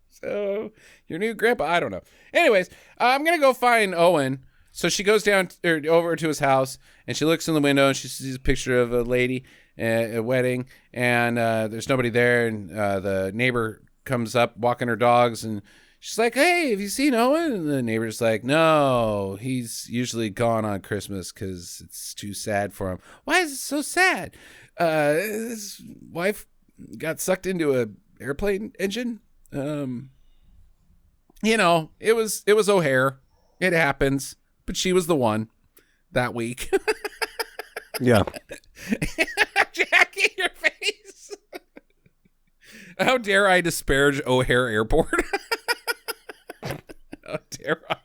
So, your new grandpa, I don't know. Anyways, I'm going to go find Owen. So she goes down over to his house, and she looks in the window, and she sees a picture of a lady at a wedding, and there's nobody there, and the neighbor comes up walking her dogs, and she's like, hey, have you seen Owen? And the neighbor's like, no, he's usually gone on Christmas because it's too sad for him. Why is it so sad? His wife got sucked into a airplane engine. You know, it was O'Hare. It happens. But she was the one that week. Yeah. Jackie, your face. How dare I disparage O'Hare Airport? How dare I?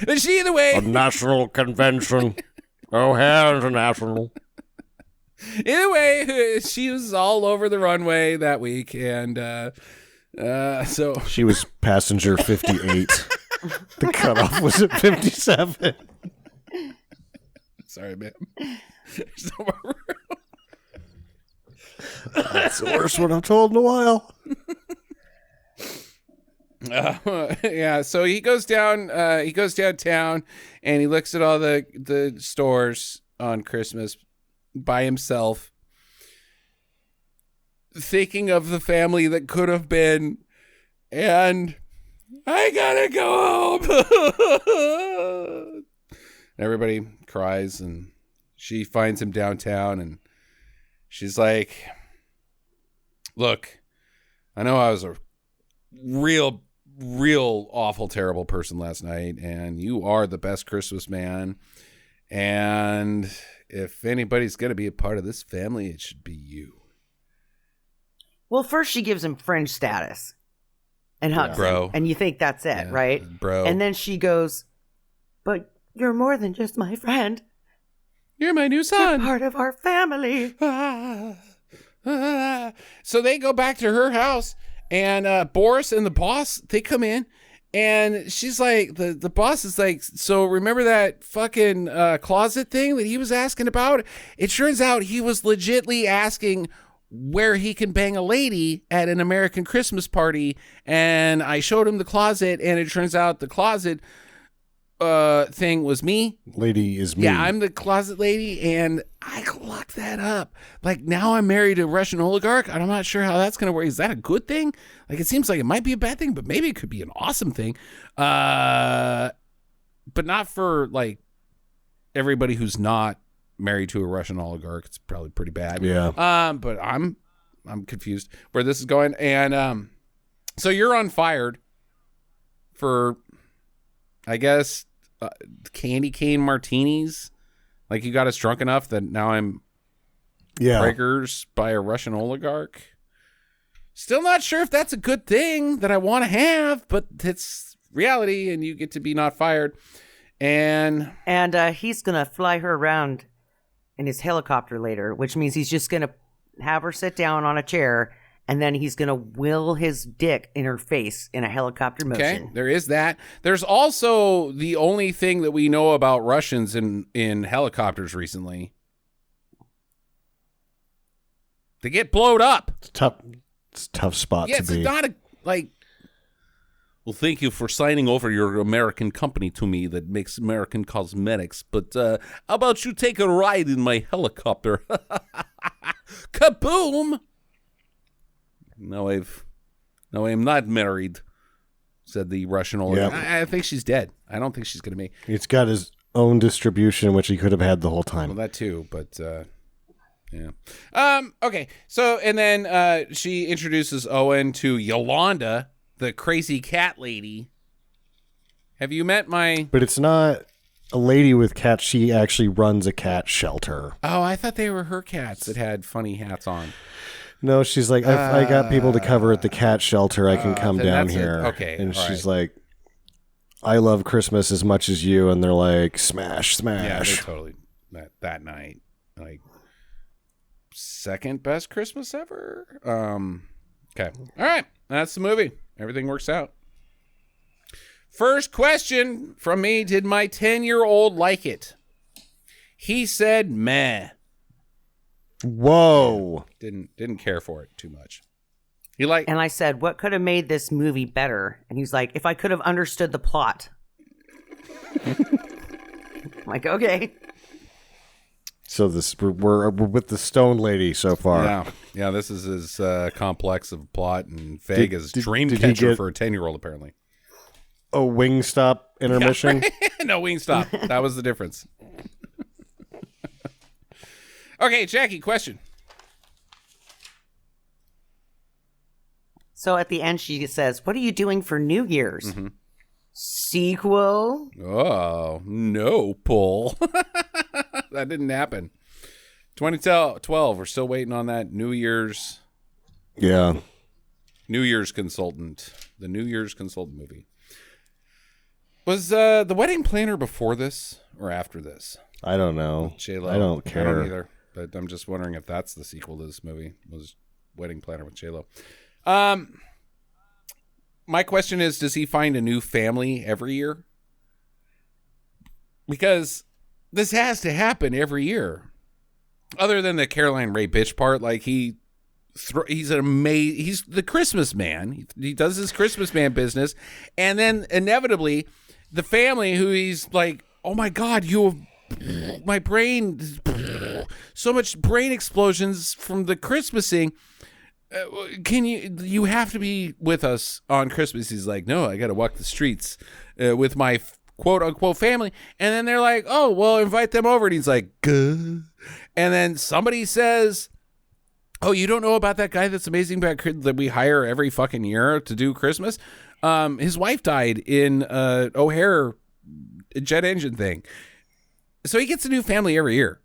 Is she the way? A national convention. O'Hare International. Either way, she was all over the runway that week, and so She was passenger 58. The cutoff was at 57. Sorry, man. There's no more room. That's the worst one I've told in a while. Yeah, so he goes downtown, and he looks at all the stores on Christmas by himself, thinking of the family that could have been, and I gotta go home. Everybody cries, and she finds him downtown, and she's like, look, I know I was a real awful, terrible person last night, and you are the best Christmas man, and if anybody's going to be a part of this family, it should be you. Well, first she gives him friend status and hugs Bro. him, and you think that's it, right? Bro. And then she goes, but you're more than just my friend. You're my new You're son. part of our family. So they go back to her house, and Boris and the boss, they come in, And she's like, the boss is like, so remember that fucking closet thing that he was asking about? It turns out he was legitly asking where he can bang a lady at an American Christmas party. And I showed him the closet, and it turns out the closet thing was me. Lady is me. Yeah, I'm the closet lady, and I locked that up. Like, now I'm married to a Russian oligarch, and I'm not sure how that's going to work. Is that a good thing? Like, it seems like it might be a bad thing, but maybe it could be an awesome thing. But not for, like, everybody who's not married to a Russian oligarch. It's probably pretty bad. Yeah. But I'm confused where this is going. And so you're unfired for, I guess, candy cane martinis. Like, you got us drunk enough that now I'm breakers by a Russian oligarch. Still not sure if that's a good thing that I want to have, but it's reality, and you get to be not fired. And he's gonna fly her around in his helicopter later, which means he's just gonna have her sit down on a chair, and then he's gonna will his dick in her face in a helicopter motion. Okay, there is that. There's also the only thing that we know about Russians in helicopters recently. They get blowed up. It's a tough spot to be. It's not a, like, well, thank you for signing over your American company to me that makes American cosmetics, but how about you take a ride in my helicopter? Kaboom! No, I am not married, said the Russian oligarch. Yep. I think she's dead. I don't think she's going to be. It's got his own distribution, which he could have had the whole time. Well, that too, but yeah. Okay, so, and then she introduces Owen to Yolanda, the crazy cat lady. Have you met my... But it's not a lady with cats. She actually runs a cat shelter. Oh, I thought they were her cats that had funny hats on. No, she's like, I got people to cover at the cat shelter. I can come down here. Okay. And she's like, I love Christmas as much as you. And they're like, smash, smash. Yeah, they totally, that night, like, second best Christmas ever. Okay. All right. That's the movie. Everything works out. First question from me. Did my 10-year-old like it? He said, meh. Whoa. Didn't care for it too much. He like, and I said, what could have made this movie better? And he's like, if I could have understood the plot. I'm like, okay. So we're with the stone lady so far. Yeah. This is as complex of a plot and vague as Dreamcatcher for a 10-year-old, apparently. A Wingstop intermission? Yeah. No, Wingstop. That was the difference. Okay, Jackie, question. So at the end, she says, what are you doing for New Year's? Mm-hmm. Sequel? Oh, no, Paul. That didn't happen. 2012, we're still waiting on that New Year's. Yeah. New Year's Consultant. The New Year's Consultant movie. Was The Wedding Planner before this or after this? I don't know. J-Lo. I don't care. I don't either. But I'm just wondering if that's the sequel to this movie, was Wedding Planner with J-Lo. My question is, does he find a new family every year? Because this has to happen every year. Other than the Caroline Ray bitch part, like he's the Christmas man. He does his Christmas man business, and then inevitably, the family who he's like, oh my God, my brain, so much brain explosions from the Christmasing. You have to be with us on Christmas. He's like, no, I got to walk the streets with my quote unquote family. And then they're like, oh, well, invite them over. And he's like, good. And then somebody says, oh, you don't know about that guy that's amazing that we hire every fucking year to do Christmas? His wife died in O'Hare jet engine thing. So he gets a new family every year.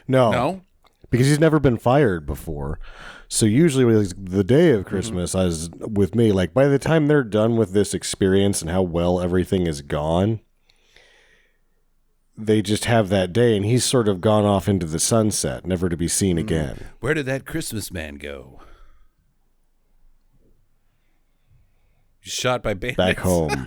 No? Because he's never been fired before. So usually the day of Christmas, as with me, like by the time they're done with this experience and how well everything is gone, they just have that day, and he's sort of gone off into the sunset, never to be seen again. Where did that Christmas man go? Shot by bandits. back home.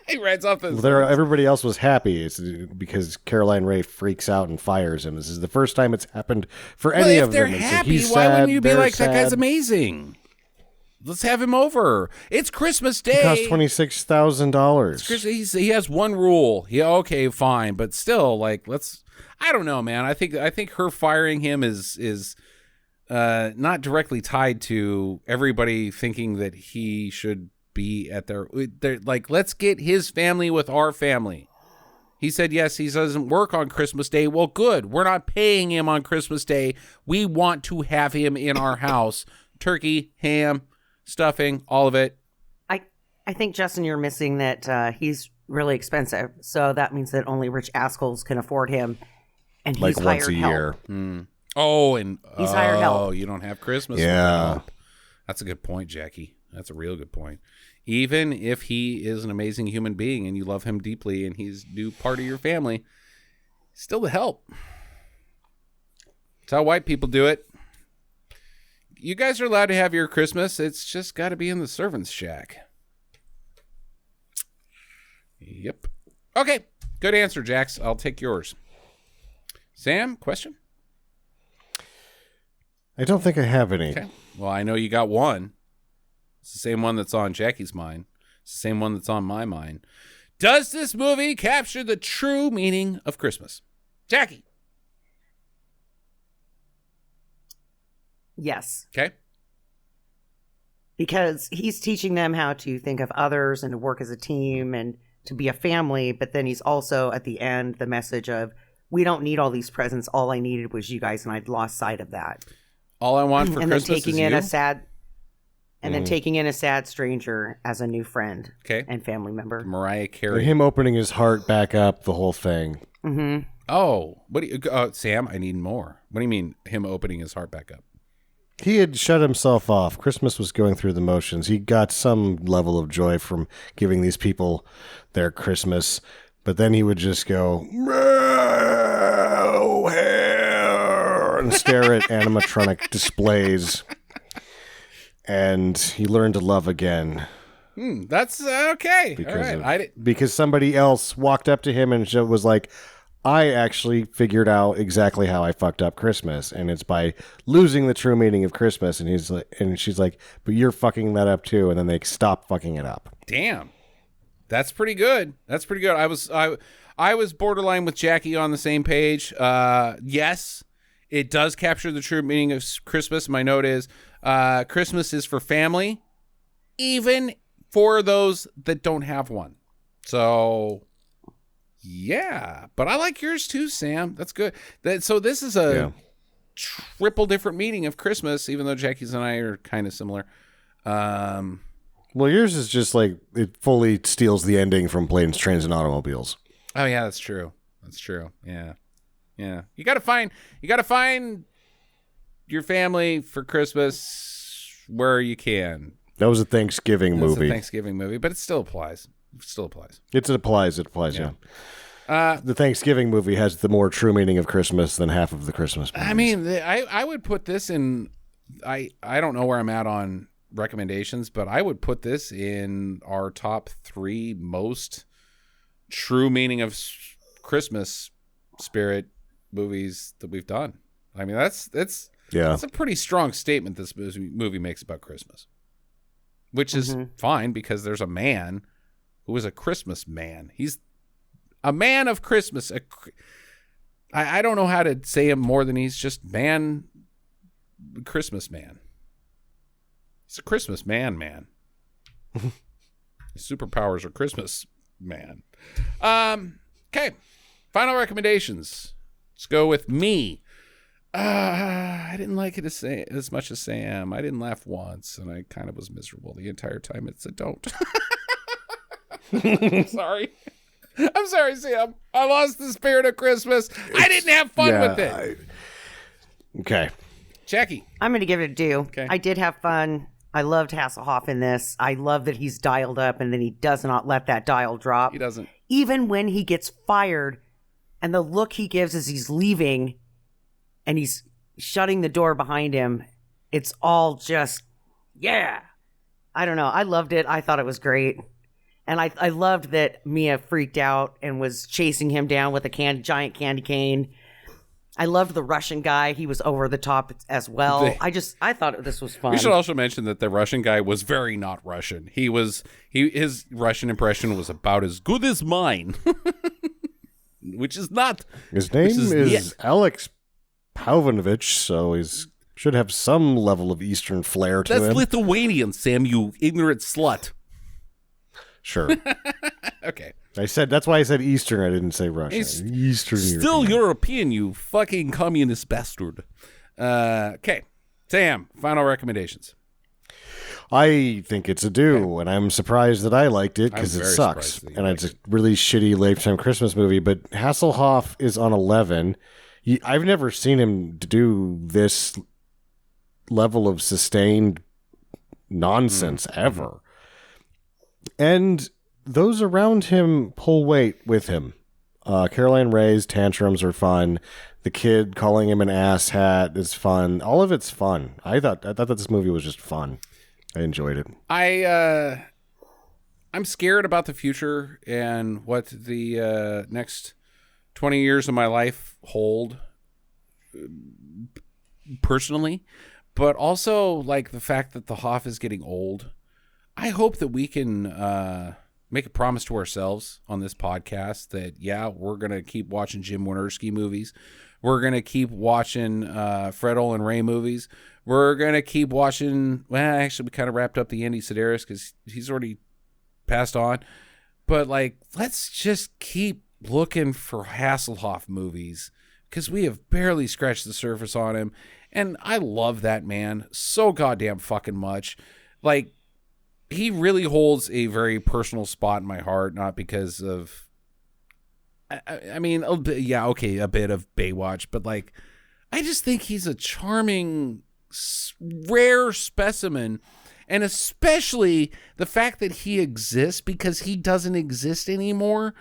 He rides off the. Everybody else was happy because Caroline Ray freaks out and fires him. This is the first time it's happened for any of them. If they're And so happy, he's why sad, wouldn't you be they're like, that guy's sad. amazing? Let's have him over. It's Christmas Day. It cost $26,000. He has one rule. Okay, fine, but still, like, let's. I don't know, man. I think her firing him is not directly tied to everybody thinking that he should be at their. Like, let's get his family with our family. He said yes. He doesn't work on Christmas Day. Well, good. We're not paying him on Christmas Day. We want to have him in our house. Turkey, ham, stuffing, all of it. I think, Justin, you're missing that he's really expensive. So that means that only rich assholes can afford him. And he's Like once hired a help. year. Oh, and He's hired help. Oh, you don't have Christmas. Yeah. help. That's a good point, Jackie. That's a real good point. Even if he is an amazing human being and you love him deeply and he's new part of your family, still the help. That's how white people do it. You guys are allowed to have your Christmas. It's just got to be in the servant's shack. Yep. Okay. Good answer, Jax. I'll take yours. Sam, question? I don't think I have any. Okay. Well, I know you got one. It's the same one that's on Jackie's mind. It's the same one that's on my mind. Does this movie capture the true meaning of Christmas? Jackie. Yes. Okay. Because he's teaching them how to think of others and to work as a team and to be a family. But then he's also, at the end, the message of, we don't need all these presents. All I needed was you guys, and I'd lost sight of that. All I want for and Christmas then taking is in you. a sad, and then taking in a sad stranger as a new friend Okay. and family member. Mariah And Carey. him opening his heart back up, the whole thing. Mm-hmm. Oh, what do you, Sam, I need more. What do you mean him opening his heart back up? He had shut himself off. Christmas was going through the motions. He got some level of joy from giving these people their Christmas, but then he would just go, "Meow, hair," and stare at animatronic displays. And he learned to love again That's okay. All right. because somebody else walked up to him and was like, I actually figured out exactly how I fucked up Christmas, and it's by losing the true meaning of Christmas. And he's like, and she's like, but you're fucking that up too. And then they stop fucking it up. Damn. That's pretty good. That's pretty good. I was borderline with Jackie on the same page. Yes, it does capture the true meaning of Christmas. My note is Christmas is for family, even for those that don't have one. So, yeah. But I like yours too, Sam. That's good. So this is a triple different meaning of Christmas, even though Jackie's and I are kind of similar. Well, yours is just like it fully steals the ending from Planes, Trains, and Automobiles. Oh yeah, that's true. That's true. Yeah. Yeah. You gotta find your family for Christmas where you can. That was a Thanksgiving That's movie. a Thanksgiving movie, but it still applies. It applies, yeah. The Thanksgiving movie has the more true meaning of Christmas than half of the Christmas movies. I mean, I would put this in. I don't know where I'm at on recommendations, but I would put this in our top 3 most true meaning of Christmas spirit movies that we've done. I mean, that's a pretty strong statement this movie makes about Christmas, which is fine because there's a man who is a Christmas man. He's a man of Christmas. I don't know how to say him more than he's just Christmas man. He's a Christmas man. His superpowers are Christmas man. Okay. Final recommendations. Let's go with me. I didn't like it as much as Sam. I didn't laugh once, and I kind of was miserable the entire time. It's a don't. I'm sorry, Sam. I lost the spirit of Christmas. I didn't have fun with it. Okay. Jackie. I'm going to give it a do. Okay. I did have fun. I loved Hasselhoff in this. I love that he's dialed up and then he does not let that dial drop. He doesn't. Even when he gets fired and the look he gives as he's leaving and he's shutting the door behind him, it's all just, yeah. I don't know. I loved it. I thought it was great. And I loved that Mia freaked out and was chasing him down with a giant candy cane. I loved the Russian guy. He was over the top as well. I thought this was fun. We should also mention that the Russian guy was very not Russian. His Russian impression was about as good as mine, which is not. His name is Alex Pauvinovich, so he should have some level of Eastern flair to him. That's Lithuanian, Sam, you ignorant slut. Sure. Okay. That's why I said Eastern. I didn't say Russian. Eastern. Still European, you fucking communist bastard. Okay. Sam, final recommendations. I think it's a do, and I'm surprised that I liked it because it sucks. And it's a really shitty Lifetime Christmas movie, but Hasselhoff is on 11. I've never seen him do this level of sustained nonsense ever. And those around him pull weight with him. Caroline Ray's tantrums are fun. The kid calling him an asshat is fun. All of it's fun. I thought that this movie was just fun. I enjoyed it. I'm scared about the future and what the next 20 years of my life hold personally, but also like the fact that the Hoff is getting old. I hope that we can make a promise to ourselves on this podcast that, we're going to keep watching Jim Wynorski movies. We're going to keep watching Fred Olin Ray movies. We're going to keep watching, actually, we kind of wrapped up the Andy Sedaris because he's already passed on. But, let's just keep looking for Hasselhoff movies because we have barely scratched the surface on him. And I love that man so goddamn fucking much. He really holds a very personal spot in my heart, not because of, a bit of Baywatch, but I just think he's a charming, rare specimen, and especially the fact that he exists because he doesn't exist anymore.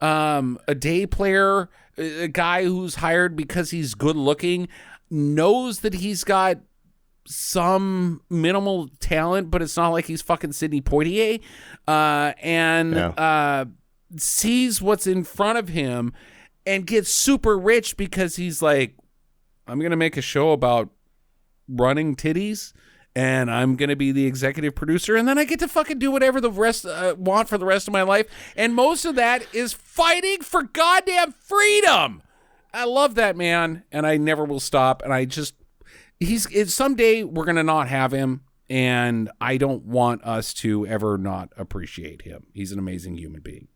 A day player, a guy who's hired because he's good looking, knows that he's got some minimal talent, but it's not like he's fucking Sidney Poitier, sees what's in front of him and gets super rich because he's like, I'm going to make a show about running titties and I'm going to be the executive producer and then I get to fucking do whatever the rest want for the rest of my life. And most of that is fighting for goddamn freedom. I love that man and I never will stop. And I just, someday we're going to not have him, and I don't want us to ever not appreciate him. He's an amazing human being.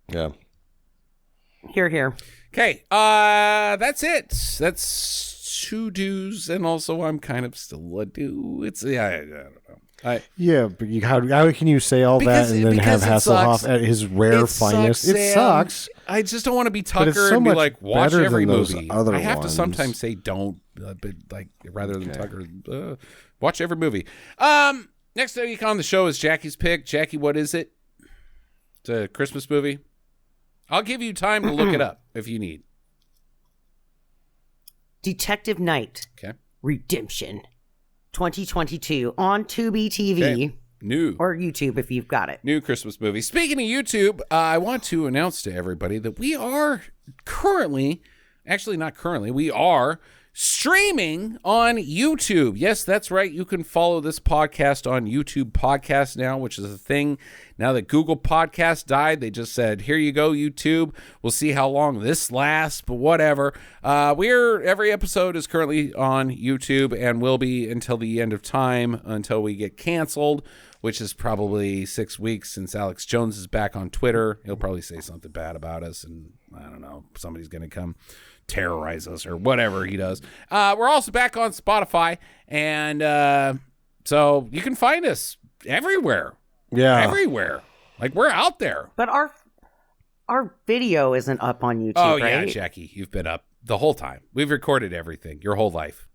Yeah. Hear, hear. Okay, that's it. That's 2 do's, and also I'm kind of still a do. I don't know. But how can you say all that and then have Hasselhoff at his rare finest? It sucks. I just don't want to be Tucker and be like, watch every movie. I have to sometimes say don't, but rather than Tucker, watch every movie. Next week on the show is Jackie's pick. Jackie, what is it? It's a Christmas movie. I'll give you time to look it up if you need. Detective Night. Okay. Redemption. 2022 on Tubi TV. Okay. New. Or YouTube if you've got it. New Christmas movie. Speaking of YouTube, I want to announce to everybody that we are we are streaming on YouTube. Yes, that's right. You can follow this podcast on YouTube Podcast now, which is a thing. Now that Google Podcast died, they just said, here you go, YouTube. We'll see how long this lasts, but whatever. Every episode is currently on YouTube and will be until the end of time, until we get canceled, which is probably 6 weeks since Alex Jones is back on Twitter. He'll probably say something bad about us, and I don't know, somebody's going to come terrorize us or whatever he does. We're also back on Spotify, and so you can find us everywhere. Yeah. Everywhere. We're out there. But our video isn't up on YouTube, Oh, right? yeah, Jackie, you've been up the whole time. We've recorded everything, your whole life.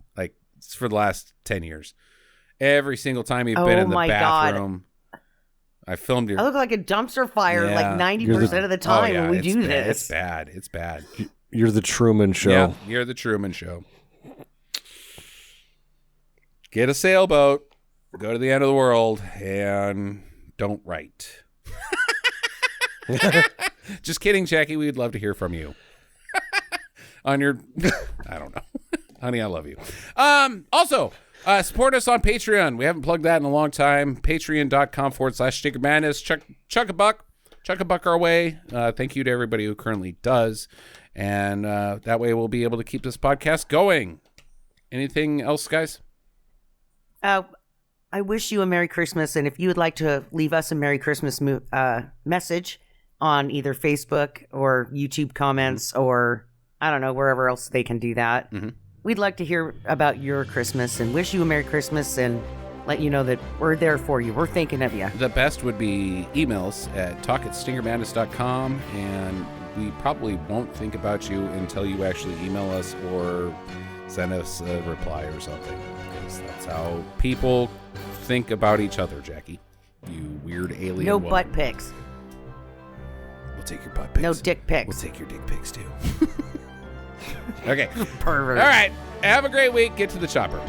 It's for the last 10 years. Every single time you've been in the bathroom. God. I filmed your... I look like a dumpster fire 90% of the time when we do this. It's bad. It's bad. You're the Truman Show. Yeah, you're the Truman Show. Get a sailboat. go to the end of the world and don't write. Just kidding, Jackie. We'd love to hear from you. On your, I don't know. Honey, I love you. Also, support us on Patreon. We haven't plugged that in a long time. Patreon.com/StinkerMadness. Chuck a buck our way. Thank you to everybody who currently does. And that way we'll be able to keep this podcast going. Anything else, guys? I wish you a Merry Christmas. And if you would like to leave us a Merry Christmas message on either Facebook or YouTube comments or I don't know, wherever else they can do that. Mm-hmm. We'd like to hear about your Christmas and wish you a Merry Christmas and let you know that we're there for you. We're thinking of you. The best would be emails at talk@stinkermadness.com, and we probably won't think about you until you actually email us or send us a reply or something, because that's how people think about each other, Jackie. You weird alien No woman. butt pics. We'll take your butt pics. No dick pics. We'll take your dick pics, too. Okay. Pervert. All right. Have a great week. Get to the chopper.